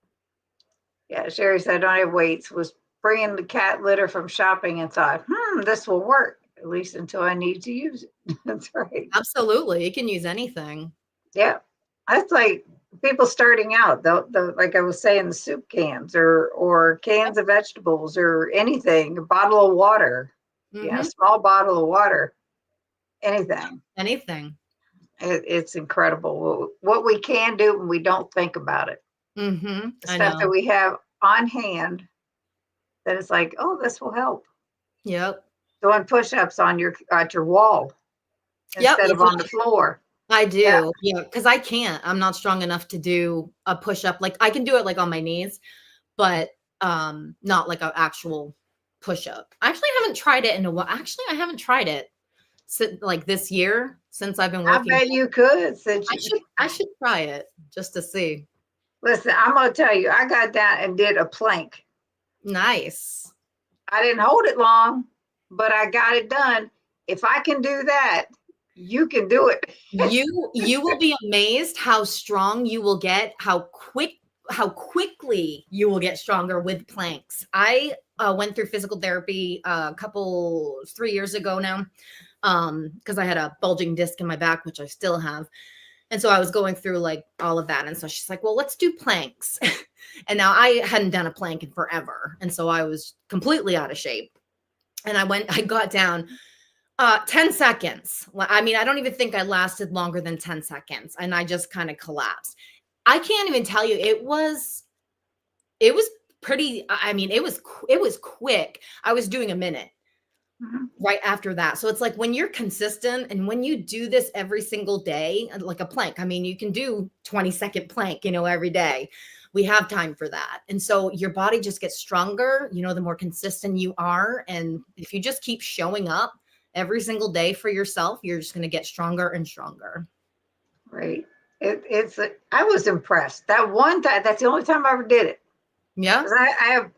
Yeah, Sherry said, I don't have weights. Was bringing the cat litter from shopping and thought, this will work, at least until I need to use it. That's right. Absolutely. You can use anything. Yeah. That's like people starting out, the like I was saying, the soup cans or cans of vegetables or anything, a bottle of water, small bottle of water, anything. It's incredible what we can do when we don't think about it. The stuff that we have on hand that is like, oh, this will help. Yep. Doing push-ups at your wall instead of on the floor. I do. Yeah, because I can't. I'm not strong enough to do a push-up. Like I can do it like on my knees, but not like an actual push-up. I actually haven't tried it in a while. Actually, I haven't tried it since like this year since I've been working. I bet you could. I should try it just to see. Listen, I'm gonna tell you, I got down and did a plank. Nice. I didn't hold it long, but I got it done. If I can do that, you can do it. You will be amazed how strong you will get, how quickly you will get stronger with planks. I went through physical therapy 3 years ago now, because I had a bulging disc in my back, which I still have. And so I was going through like all of that. And so she's like, well, let's do planks. And now I hadn't done a plank in forever. And so I was completely out of shape. And I got down 10 seconds. I mean, I don't even think I lasted longer than 10 seconds. And I just kind of collapsed. I can't even tell you. It was pretty, I mean, it was quick. I was doing a minute. Right after that. So it's like when you're consistent and when you do this every single day, like a plank, I mean, you can do 20-second plank, every day. We have time for that. And so your body just gets stronger, the more consistent you are. And if you just keep showing up every single day for yourself, you're just going to get stronger and stronger. Right. I was impressed. That one time, that's the only time I ever did it. Yeah. I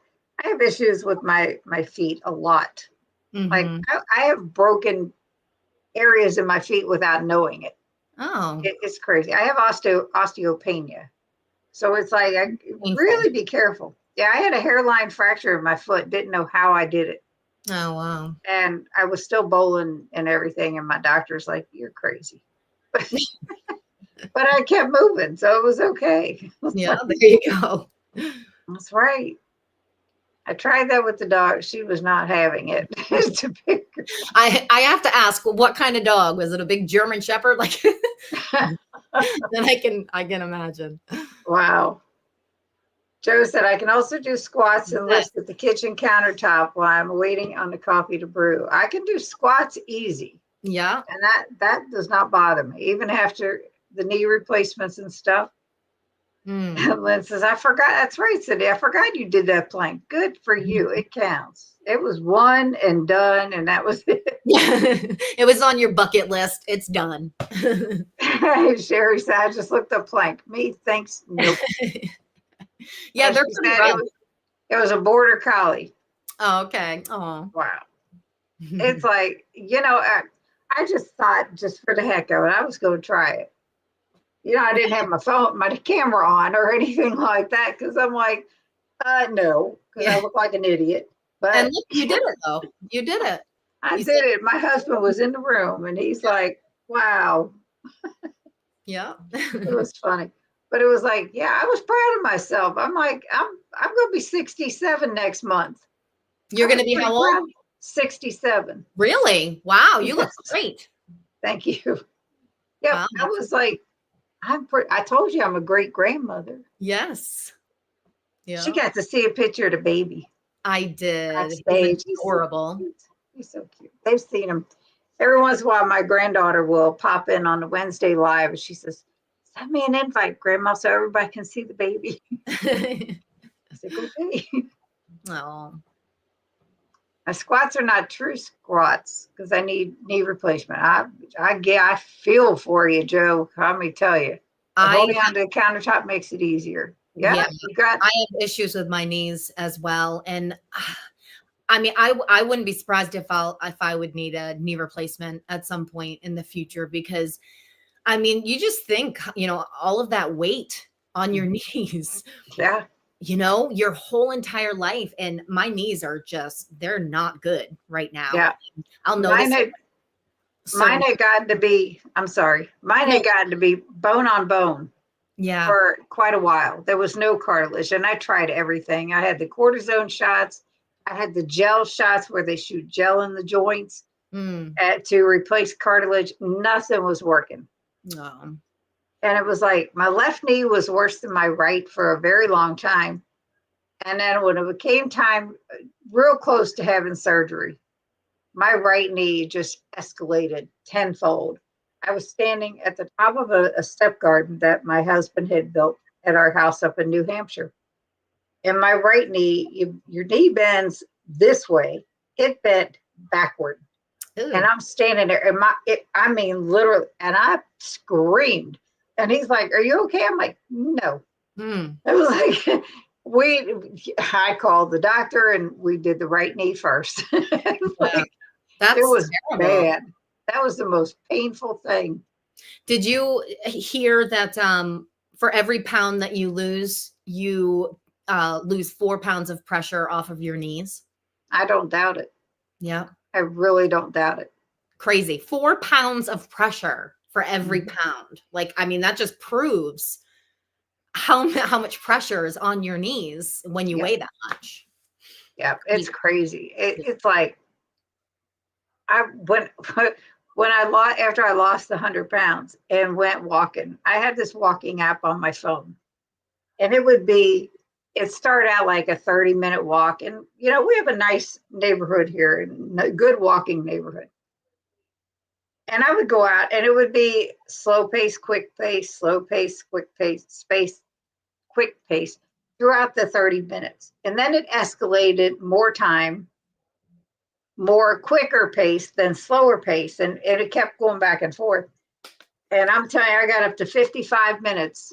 have issues with my feet a lot. Like I have broken areas in my feet without knowing it. Oh, it's crazy. I have osteopenia, so it's like I really be careful. Yeah, I had a hairline fracture in my foot. Didn't know how I did it. Oh wow! And I was still bowling and everything, and my doctor's like, "You're crazy," but I kept moving, so it was okay. Yeah, there you go. That's right. I tried that with the dog. She was not having it. I have to ask, what kind of dog? Was it a big German Shepherd? Like, then I can imagine. Wow. Joe said, I can also do squats and lifts at the kitchen countertop while I'm waiting on the coffee to brew. I can do squats easy. Yeah. And that does not bother me. Even after the knee replacements and stuff, Mm. And Lynn says, I forgot. That's right, Cindy. I forgot you did that plank. Good for you. It counts. It was one and done, and that was it. It was on your bucket list. It's done. Sherry said, I just looked up plank. Me, thanks. Nope. Yeah, they're She pretty said rough. it was a border collie. Oh, okay. Oh. Wow. It's like, I just thought just for the heck of it, I was going to try it. I didn't have my camera on or anything like that because I'm like, no, because I Yeah. look like an idiot. And But look, you did it though. You did it. I You said, did it. My husband was in the room and he's like, wow, yeah. it was funny. But it was like, yeah, I was proud of myself. I'm like, I'm going to be 67 next month. You're I going was to be pretty how old? proud. 67. Really? Wow. You look Yes. great. Thank you. Yep. Wow. I was like, I told you I'm a great grandmother. Yes. She Yeah. got to see a picture of the baby I did. He's backstage. He's so adorable. cute. He's so cute. They've seen him. Every once in a while, my granddaughter will pop in on the Wednesday live and she says, send me an invite, Grandma, so everybody can see the baby. I said, okay. Oh. My squats are not true squats because I need knee replacement. I feel for you, Joe. Let me tell you. I Holding onto the countertop makes it easier. Yeah, yeah, you got. I have issues with my knees as well. And I mean, I wouldn't be surprised if I would need a knee replacement at some point in the future because I mean, you just think, all of that weight on your knees, Yeah, your whole entire life. And my knees are they're not good right now. yeah. I'll Mine notice had certain, gotten to be. I'm sorry. Mine no, had gotten to be bone on bone yeah. for quite a while. There was no cartilage, and I tried everything. I had the cortisone shots. I had the gel shots where they shoot gel in the joints Mm, to replace cartilage. Nothing was working. no. And it was like my left knee was worse than my right for a very long time. And then when it became time, real close to having surgery, my right knee just escalated tenfold. I was standing at the top of a step garden that my husband had built at our house up in New Hampshire. And my right knee, your knee bends this way, it bent backward. And Ew. I'm standing there, and I mean, literally, and I screamed. And he's like, "Are you okay?" I'm like, "No." Mm, It was like I called the doctor, and we did the right knee first. yeah, Like it that's was terrible. bad. That was the most painful thing. Did you hear that for every pound that you lose 4 pounds of pressure off of your knees? I don't doubt it. Yeah. I really don't doubt it. Crazy. 4 pounds of pressure for every Mhm. pound. Like, I mean, that just proves how much pressure is on your knees when you Yeah, weigh that much. yeah, it's Crazy. crazy. It's like I when when I lost after I lost the 100 pounds and went walking. I had this walking app on my phone, and it started out like a 30-minute walk, and we have a nice neighborhood here, and a good walking neighborhood. And I would go out, and it would be slow pace, quick pace, slow pace, quick pace, space, quick pace throughout the 30 minutes, and then it escalated more time, more quicker pace than slower pace, and it kept going back and forth. And I'm telling you, I got up to 55 minutes,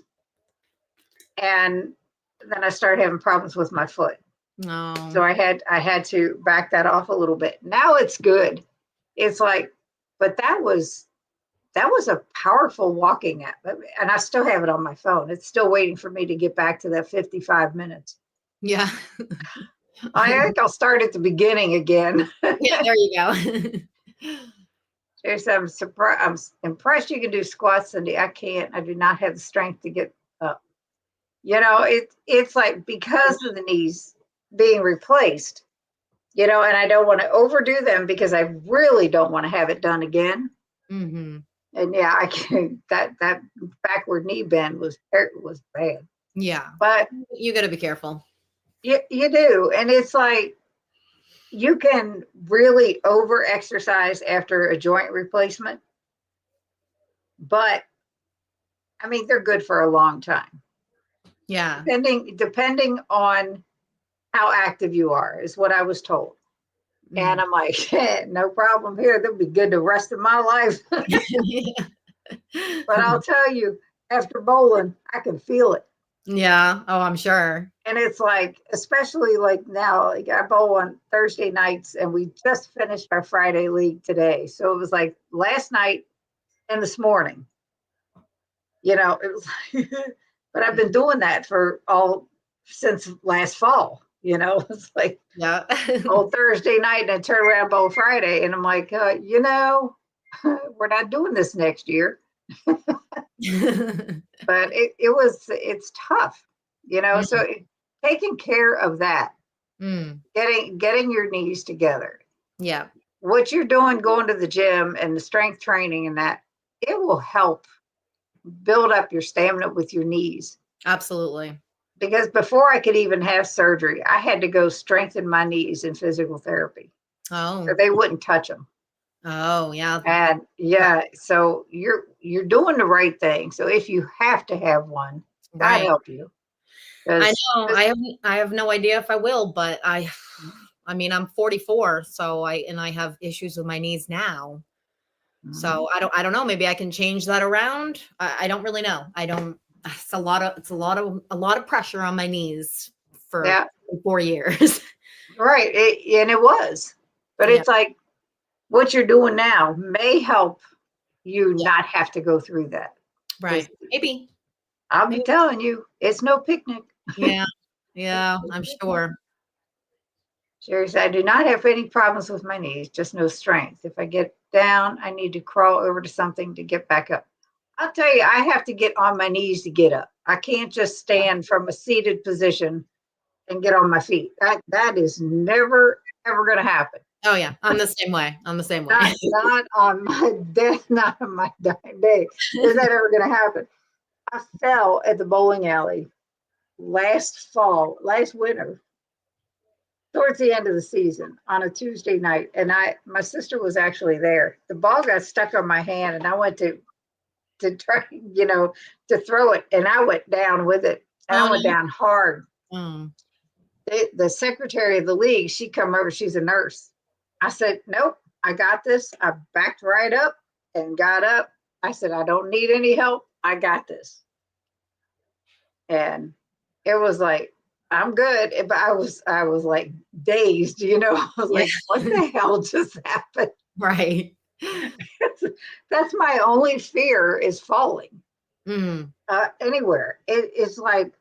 and then I started having problems with my foot. So No. I had to back that off a little bit. Now it's good. It's like, but that was a powerful walking app, and I still have it on my phone. It's still waiting for me to get back to that 55 minutes. Yeah. I think I'll start at the beginning again. Yeah, there you go. Seriously, I'm surprised. I'm impressed you can do squats, Cindy. I can't. I do not have the strength to get up. It's like because of the knees being replaced, and I don't want to overdo them because I really don't want to have it done again. Hmm. And yeah, I can. That backward knee bend was bad, Yeah. but You got to be careful. you do, and it's like you can really over exercise after a joint replacement, but I mean they're good for a long time. Yeah. depending on how active you are, is what I was told. And Mm. I'm like, no problem here. That'll be good the rest of my life. But I'll tell you, after bowling, I can feel it. Yeah. Oh, I'm sure. And it's like, especially like now, like I bowl on Thursday nights and we just finished our Friday league today. So it was like last night and this morning, it was like, but I've been doing that for all since last fall, it's like Yeah. old Thursday night and I turn around bowl Friday and I'm like, we're not doing this next year. But it's tough, so taking care of that, Mm. getting your knees together, Yeah. what you're doing, going to the gym and the strength training and that, it will help build up your stamina with your knees. Absolutely. Because before I could even have surgery, I had to go strengthen my knees in physical therapy, Oh. or they wouldn't touch them. Oh, yeah. And yeah, so you're doing the right thing. So if you have to have one, God Right. help you. I Because know. I have no idea if I will, but I mean, I'm 44, so I have issues with my knees now. So I don't know. Maybe I can change that around. I don't really know. I don't. It's a lot of pressure on my knees for yeah, 4 years. right. And it was, but Yeah. it's like what you're doing now may help you Yeah. not have to go through that. Because Right. Maybe. I'll be Maybe. telling you, it's no picnic. Yeah. Yeah. I'm sure. Seriously, I do not have any problems with my knees, just no strength. If I get down, I need to crawl over to something to get back up. I'll tell you, I have to get on my knees to get up. I can't just stand from a seated position and get on my feet. That is never ever going to happen. Oh yeah. I'm the same way. I'm the same way. Not on my death, not on my dying day. Is that ever going to happen? I fell at the bowling alley last winter, towards the end of the season on a Tuesday night, and my sister was actually there. The ball got stuck on my hand, and I went to try, to throw it, and I went down with it, and I Oh went down hard. no. The secretary of the league, she come over. She's a nurse. I said, "Nope, I got this." I backed right up and got up. I said, "I don't need any help. I got this." And it was like, I'm good. But I was like dazed, I was Yeah. like, what the hell just happened? Right. That's my only fear, is falling Mm. anywhere. It's like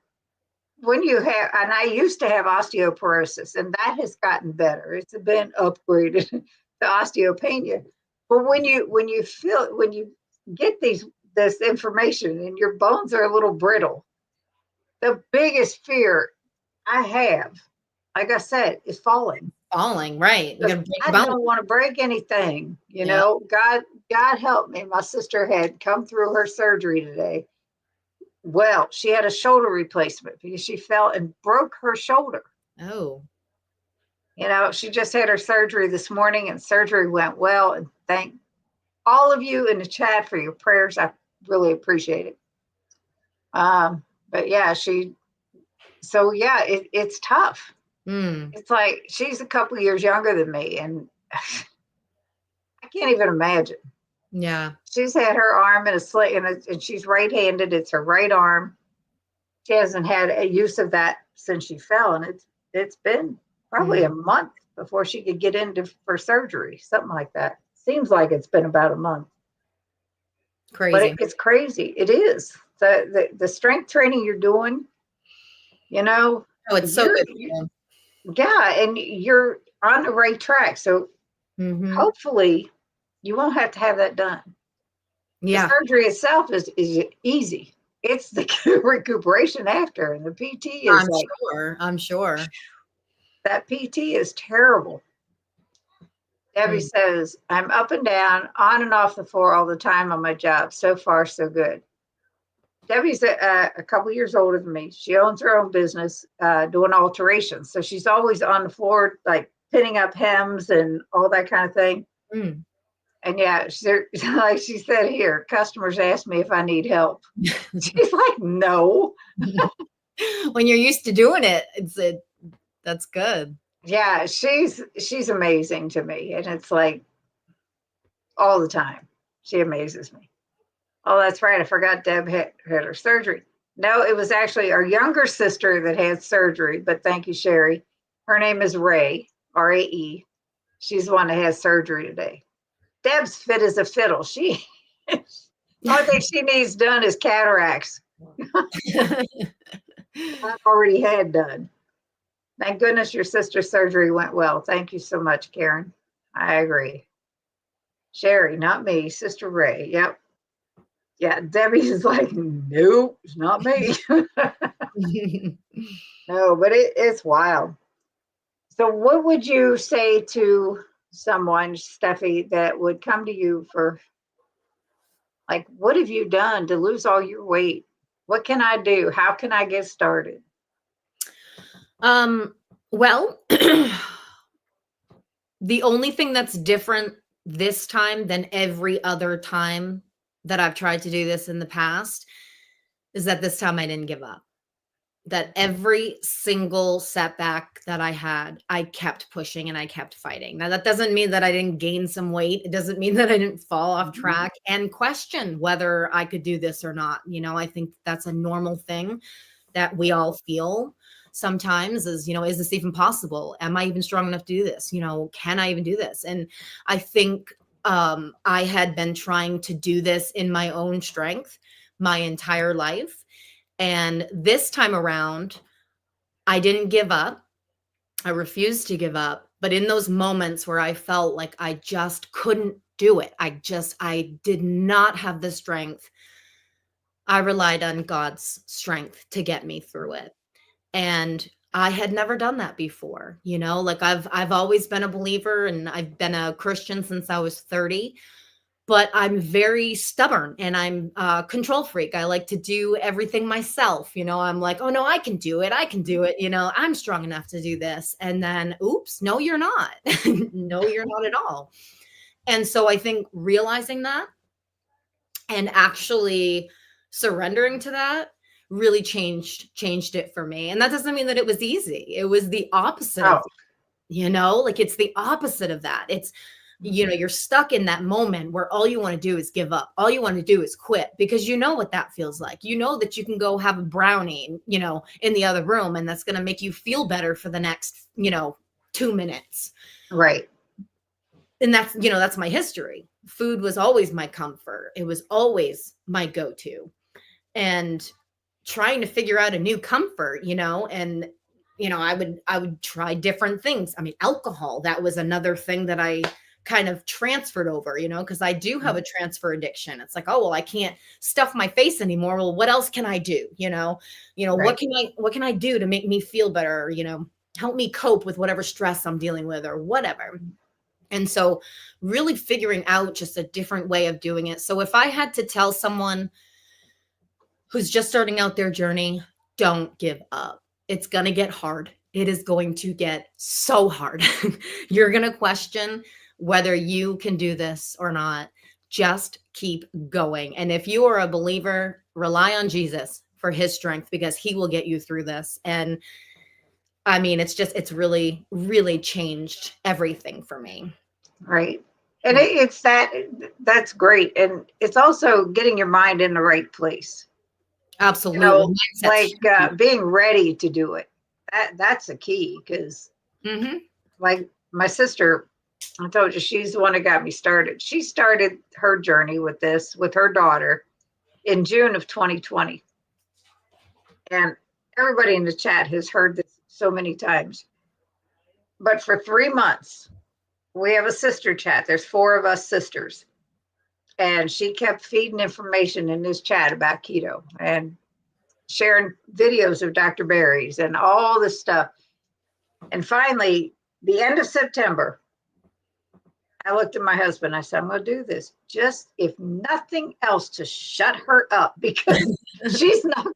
when you have, and I used to have osteoporosis, and that has gotten better. It's been upgraded to osteopenia. But when you get this information and your bones are a little brittle, the biggest fear I have, like I said, is falling. Falling, right. You're Because gonna break I a bone. don't want to break anything. Yeah. God help me. My sister had come through her surgery today. Well, she had a shoulder replacement because she fell and broke her shoulder. Oh. She just had her surgery this morning and surgery went well. And thank all of you in the chat for your prayers. I really appreciate it. But yeah, it's tough. Mm. It's like she's a couple years younger than me, and I can't even imagine. Yeah. She's had her arm in a sling, and she's right-handed. It's her right arm. She hasn't had a use of that since she fell, and it's been probably a Mm. month before she could get into for surgery, something like that. Seems like it's been about a month, but Crazy. it's crazy. It is the strength training you're doing. You know, Oh, it's so you're good. yeah, and you're on the right track. So Mm-hmm. hopefully, you won't have to have that done. The Yeah. surgery itself is easy. It's the recuperation after, and the PT is I'm like, sure. I'm sure. that PT is terrible. Debbie Mm. says, I'm up and down, on and off the floor all the time on my job. So far, so good. Debbie's a couple years older than me. She owns her own business doing alterations. So she's always on the floor, like pinning up hems and all that kind of thing. Mm. And yeah, like she said here, customers ask me if I need help. She's like, no. When you're used to doing it, that's good. Yeah, she's amazing to me, and it's like all the time. She amazes me. Oh, that's right. I forgot Deb had her surgery. No, it was actually our younger sister that had surgery, but thank you, Sherry. Her name is Ray, Rae. She's the one that has surgery today. Deb's fit as a fiddle. She, the only thing she needs done is cataracts. I've already had done. Thank goodness your sister's surgery went well. Thank you so much, Karen. I agree. Sherry, not me, Sister Ray. Yep. Yeah, Debbie is like, nope, it's not me. No, but it's wild. So, what would you say to someone, Steffi, that would come to you for, like, what have you done to lose all your weight? What can I do? How can I get started? Well, the only thing that's different this time than every other time that I've tried to do this in the past is that this time I didn't give up. That every single setback that I had, I kept pushing and I kept fighting. Now, that doesn't mean that I didn't gain some weight. It doesn't mean that I didn't fall off track and question whether I could do this or not. I think that's a normal thing that we all feel sometimes is, is this even possible? Am I even strong enough to do this? Can I even do this? And I think I had been trying to do this in my own strength my entire life. And this time around, I didn't give up. I refused to give up. But in those moments where I felt like I just couldn't do it, I did not have the strength. I relied on God's strength to get me through it. And I had never done that before, like I've always been a believer and I've been a Christian since I was 30. But I'm very stubborn and I'm a control freak. I like to do everything myself. I'm like, oh no, I can do it. I can do it. I'm strong enough to do this. And then, oops, no, you're not. No, you're not at all. And so I think realizing that and actually surrendering to that really changed it for me. And that doesn't mean that it was easy. It was the opposite of, Oh, like it's the opposite of that. It's, you're stuck in that moment where all you want to do is give up. All you want to do is quit because you know what that feels like. You know that you can go have a brownie, in the other room and that's going to make you feel better for the next, 2 minutes. right. And that's my history. Food was always my comfort. It was always my go-to. And trying to figure out a new comfort, and I would try different things. I mean, alcohol, that was another thing that I kind of transferred over, because I do have a transfer addiction. It's like, oh, well, I can't stuff my face anymore. Well, what else can I do? Right. What can I do to make me feel better? Help me cope with whatever stress I'm dealing with or whatever. And so really figuring out just a different way of doing it. So if I had to tell someone who's just starting out their journey, don't give up. It's going to get hard. It is going to get so hard. You're going to question whether you can do this or not. Just keep going. And if you are a believer, rely on Jesus for his strength because he will get you through this. And I mean, it's really, really changed everything for me. Right. And it's that's great. And it's also getting your mind in the right place. Absolutely. Mindset's Like being ready to do it. That's the key because, mm-hmm. like my sister, I told you she's the one that got me started. She started her journey with this with her daughter in June of 2020. And everybody in the chat has heard this so many times. But for 3 months, we have a sister chat. There's 4 of us sisters. And she kept feeding information in this chat about keto and sharing videos of Dr. Berry's and all this stuff. And finally, the end of September, I looked at my husband. I said, I'm going to do this just if nothing else to shut her up because she's not.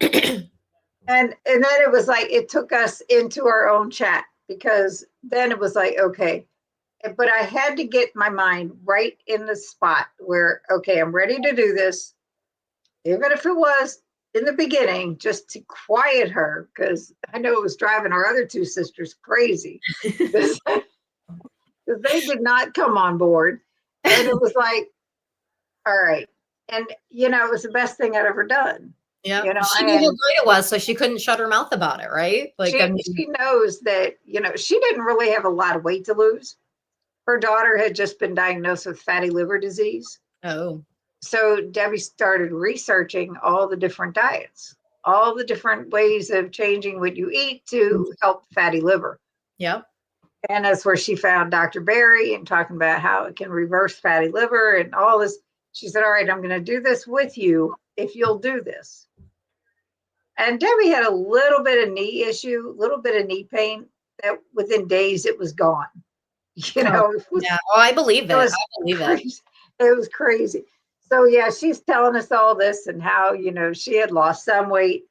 And then it was like it took us into our own chat because then it was like, okay, but I had to get my mind right in the spot where, okay, I'm ready to do this. Even if it was in the beginning, just to quiet her, because I know it was driving our other two sisters crazy, because they did not come on board. And it was like, all right. And, it was the best thing I'd ever done. Yeah. You know, She knew how and great it was, so she couldn't shut her mouth about it, right? Like, I mean, she knows that, she didn't really have a lot of weight to lose. Her daughter had just been diagnosed with fatty liver disease. oh, So Debbie started researching all the different diets, all the different ways of changing what you eat to help fatty liver. yep. And that's where she found Dr. Berry and talking about how it can reverse fatty liver and all this. She said, all right, I'm going to do this with you if you'll do this. And Debbie had a little bit of knee issue, a little bit of knee pain that within days it was gone. Oh, It was, yeah. Oh, I believe it. I believe crazy. It was crazy. So yeah, she's telling us all this and how, she had lost some weight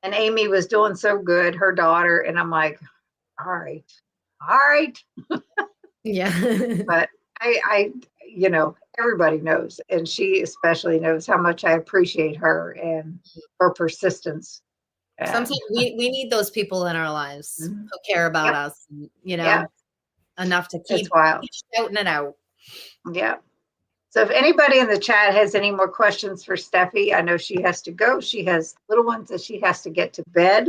and Amy was doing so good, her daughter. And I'm like, all right. Yeah. But I, everybody knows, and she especially knows how much I appreciate her and her persistence. Sometimes And, we need those people in our lives who care about yep, us, yeah, enough to it's keep wild. shouting it out. Yeah. So if anybody in the chat has any more questions for Steffi, I know she has to go. She has little ones that she has to get to bed.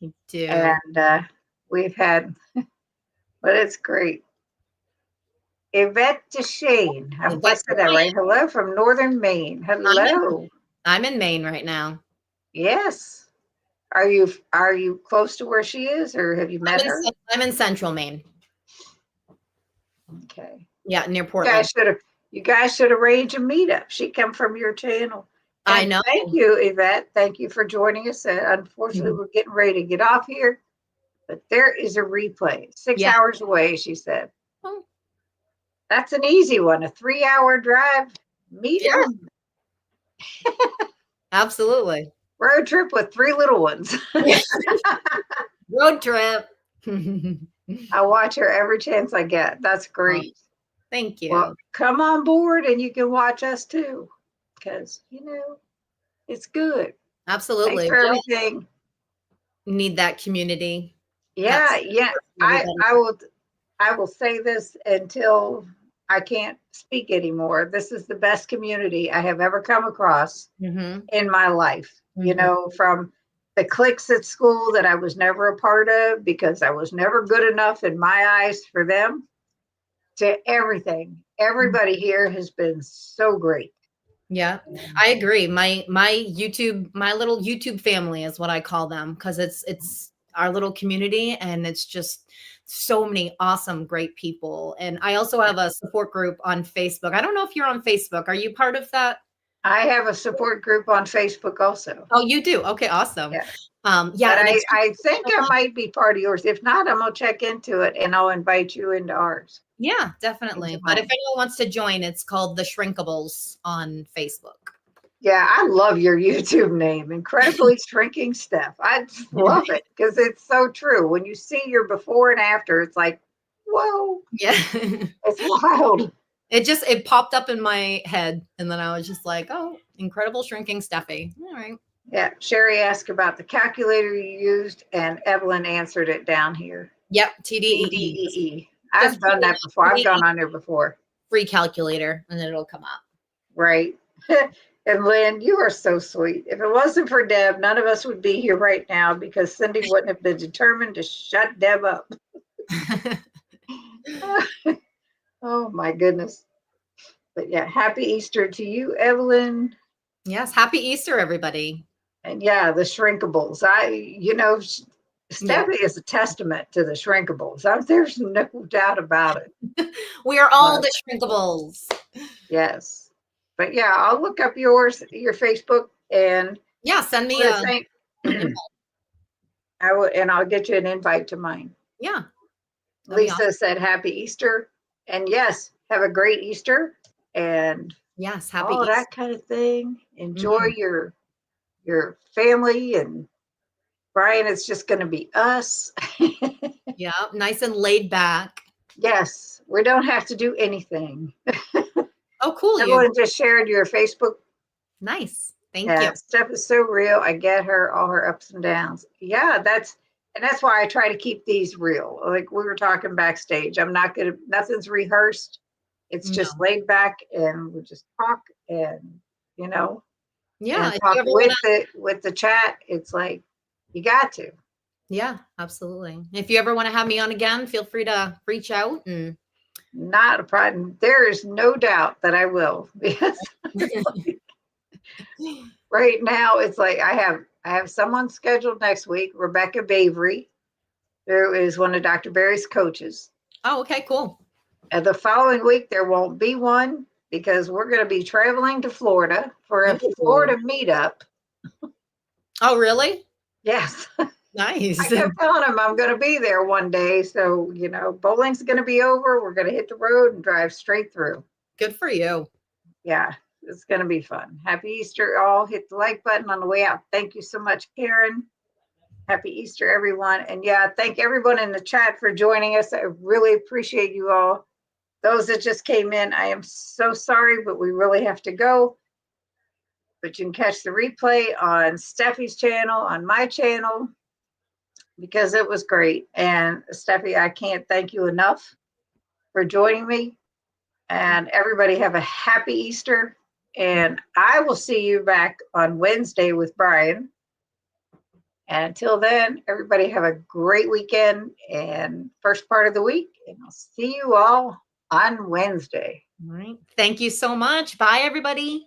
You do. And we've had, but it's great. Yvette DeShane. I hope I said that right. Hello from Northern Maine. Hello. I'm in Maine right now. Yes. Are you close to where she is, or have you met her? I'm in Central Maine. Okay. Yeah, near Portland. You guys should arrange a meetup. She come from your channel. And I know. Thank you, Yvette. Thank you for joining us. Unfortunately, we're getting ready to get off here, but there is a replay. 6 hours away, she said. Oh. That's an easy one. A 3-hour drive. Meet her. Absolutely. Road trip with 3 little ones. Road trip. I watch her every chance I get. That's great. Thank you. Well, come on board and you can watch us too, because it's good. Absolutely. Thanks for everything. Need that community. Yeah. I will say this until I can't speak anymore. This is the best community I have ever come across in my life. From the cliques at school that I was never a part of because I was never good enough in my eyes for them, to everything. Everybody here has been so great. Yeah, I agree. My little YouTube family is what I call them, because it's our little community, and it's just so many awesome, great people. And I also have a support group on Facebook. I don't know if you're on Facebook. Are you part of that? I have a support group on Facebook also. Oh, you do? Okay, awesome. Yeah. Yeah. But I think I might be part of yours. If not, I'm gonna check into it and I'll invite you into ours. Yeah, definitely. But if anyone wants to join, it's called The Shrinkables on Facebook. Yeah, I love your YouTube name, Incredibly Shrinking Steph. I love it because it's so true. When you see your before and after, it's like, whoa. Yeah. It's wild. It popped up in my head, and then I was just like, oh, Incredible Shrinking Steffi. All right. Yeah, Sherry asked about the calculator you used, and Evelyn answered it down here. Yep, TDEE. TDEE. I've done that before. I've gone on there before. Free calculator, and then it'll come up. Right. And Lynn, you are so sweet. If it wasn't for Deb, none of us would be here right now because Cindy wouldn't have been determined to shut Deb up. Oh my goodness. But yeah, happy Easter to you, Evelyn. Yes, happy Easter, everybody. And yeah, the Shrinkables. Steffi is a testament to the Shrinkables. There's no doubt about it. We are all the Shrinkables. Yes. But yeah, I'll look up your Facebook, and send me I will, and I'll get you an invite to mine. Yeah. Lisa said happy Easter, and yes, have a great Easter, and yes, happy Easter. That kind of thing. Enjoy your family, and Brian, it's just going to be us. Yeah, nice and laid back. Yes, we don't have to do anything. Oh, cool. Everyone just shared your Facebook. Nice. Thank you. And Steph is so real. I get her, all her ups and downs. Yeah, that's why I try to keep these real. Like we were talking backstage. I'm not gonna, nothing's rehearsed. It's just No. laid back and we just talk and you know, Yeah. and If you talk ever want to, with the chat. It's like you got to. yeah, absolutely. If you ever want to have me on again, feel free to reach out and Not a problem. There is no doubt that I will because right now it's like I have someone scheduled next week, Rebecca Bavery, who is one of Dr. Barry's coaches. oh, okay, cool. And the following week there won't be one because we're going to be traveling to Florida for a Ooh. Florida meetup. Oh, really? Yes. I Nice. kept telling him I'm going to be there one day. So, bowling's going to be over. We're going to hit the road and drive straight through. Good for you. Yeah, it's going to be fun. Happy Easter, all. Hit the like button on the way out. Thank you so much, Karen. Happy Easter, everyone. And yeah, thank everyone in the chat for joining us. I really appreciate you all. Those that just came in, I am so sorry, but we really have to go. But you can catch the replay on Steffi's channel, on my channel, because it was great. And Steffi, I can't thank you enough for joining me. And everybody have a happy Easter. And I will see you back on Wednesday with Brian. And until then, everybody have a great weekend and first part of the week. And I'll see you all on Wednesday. All right. Thank you so much. Bye, everybody.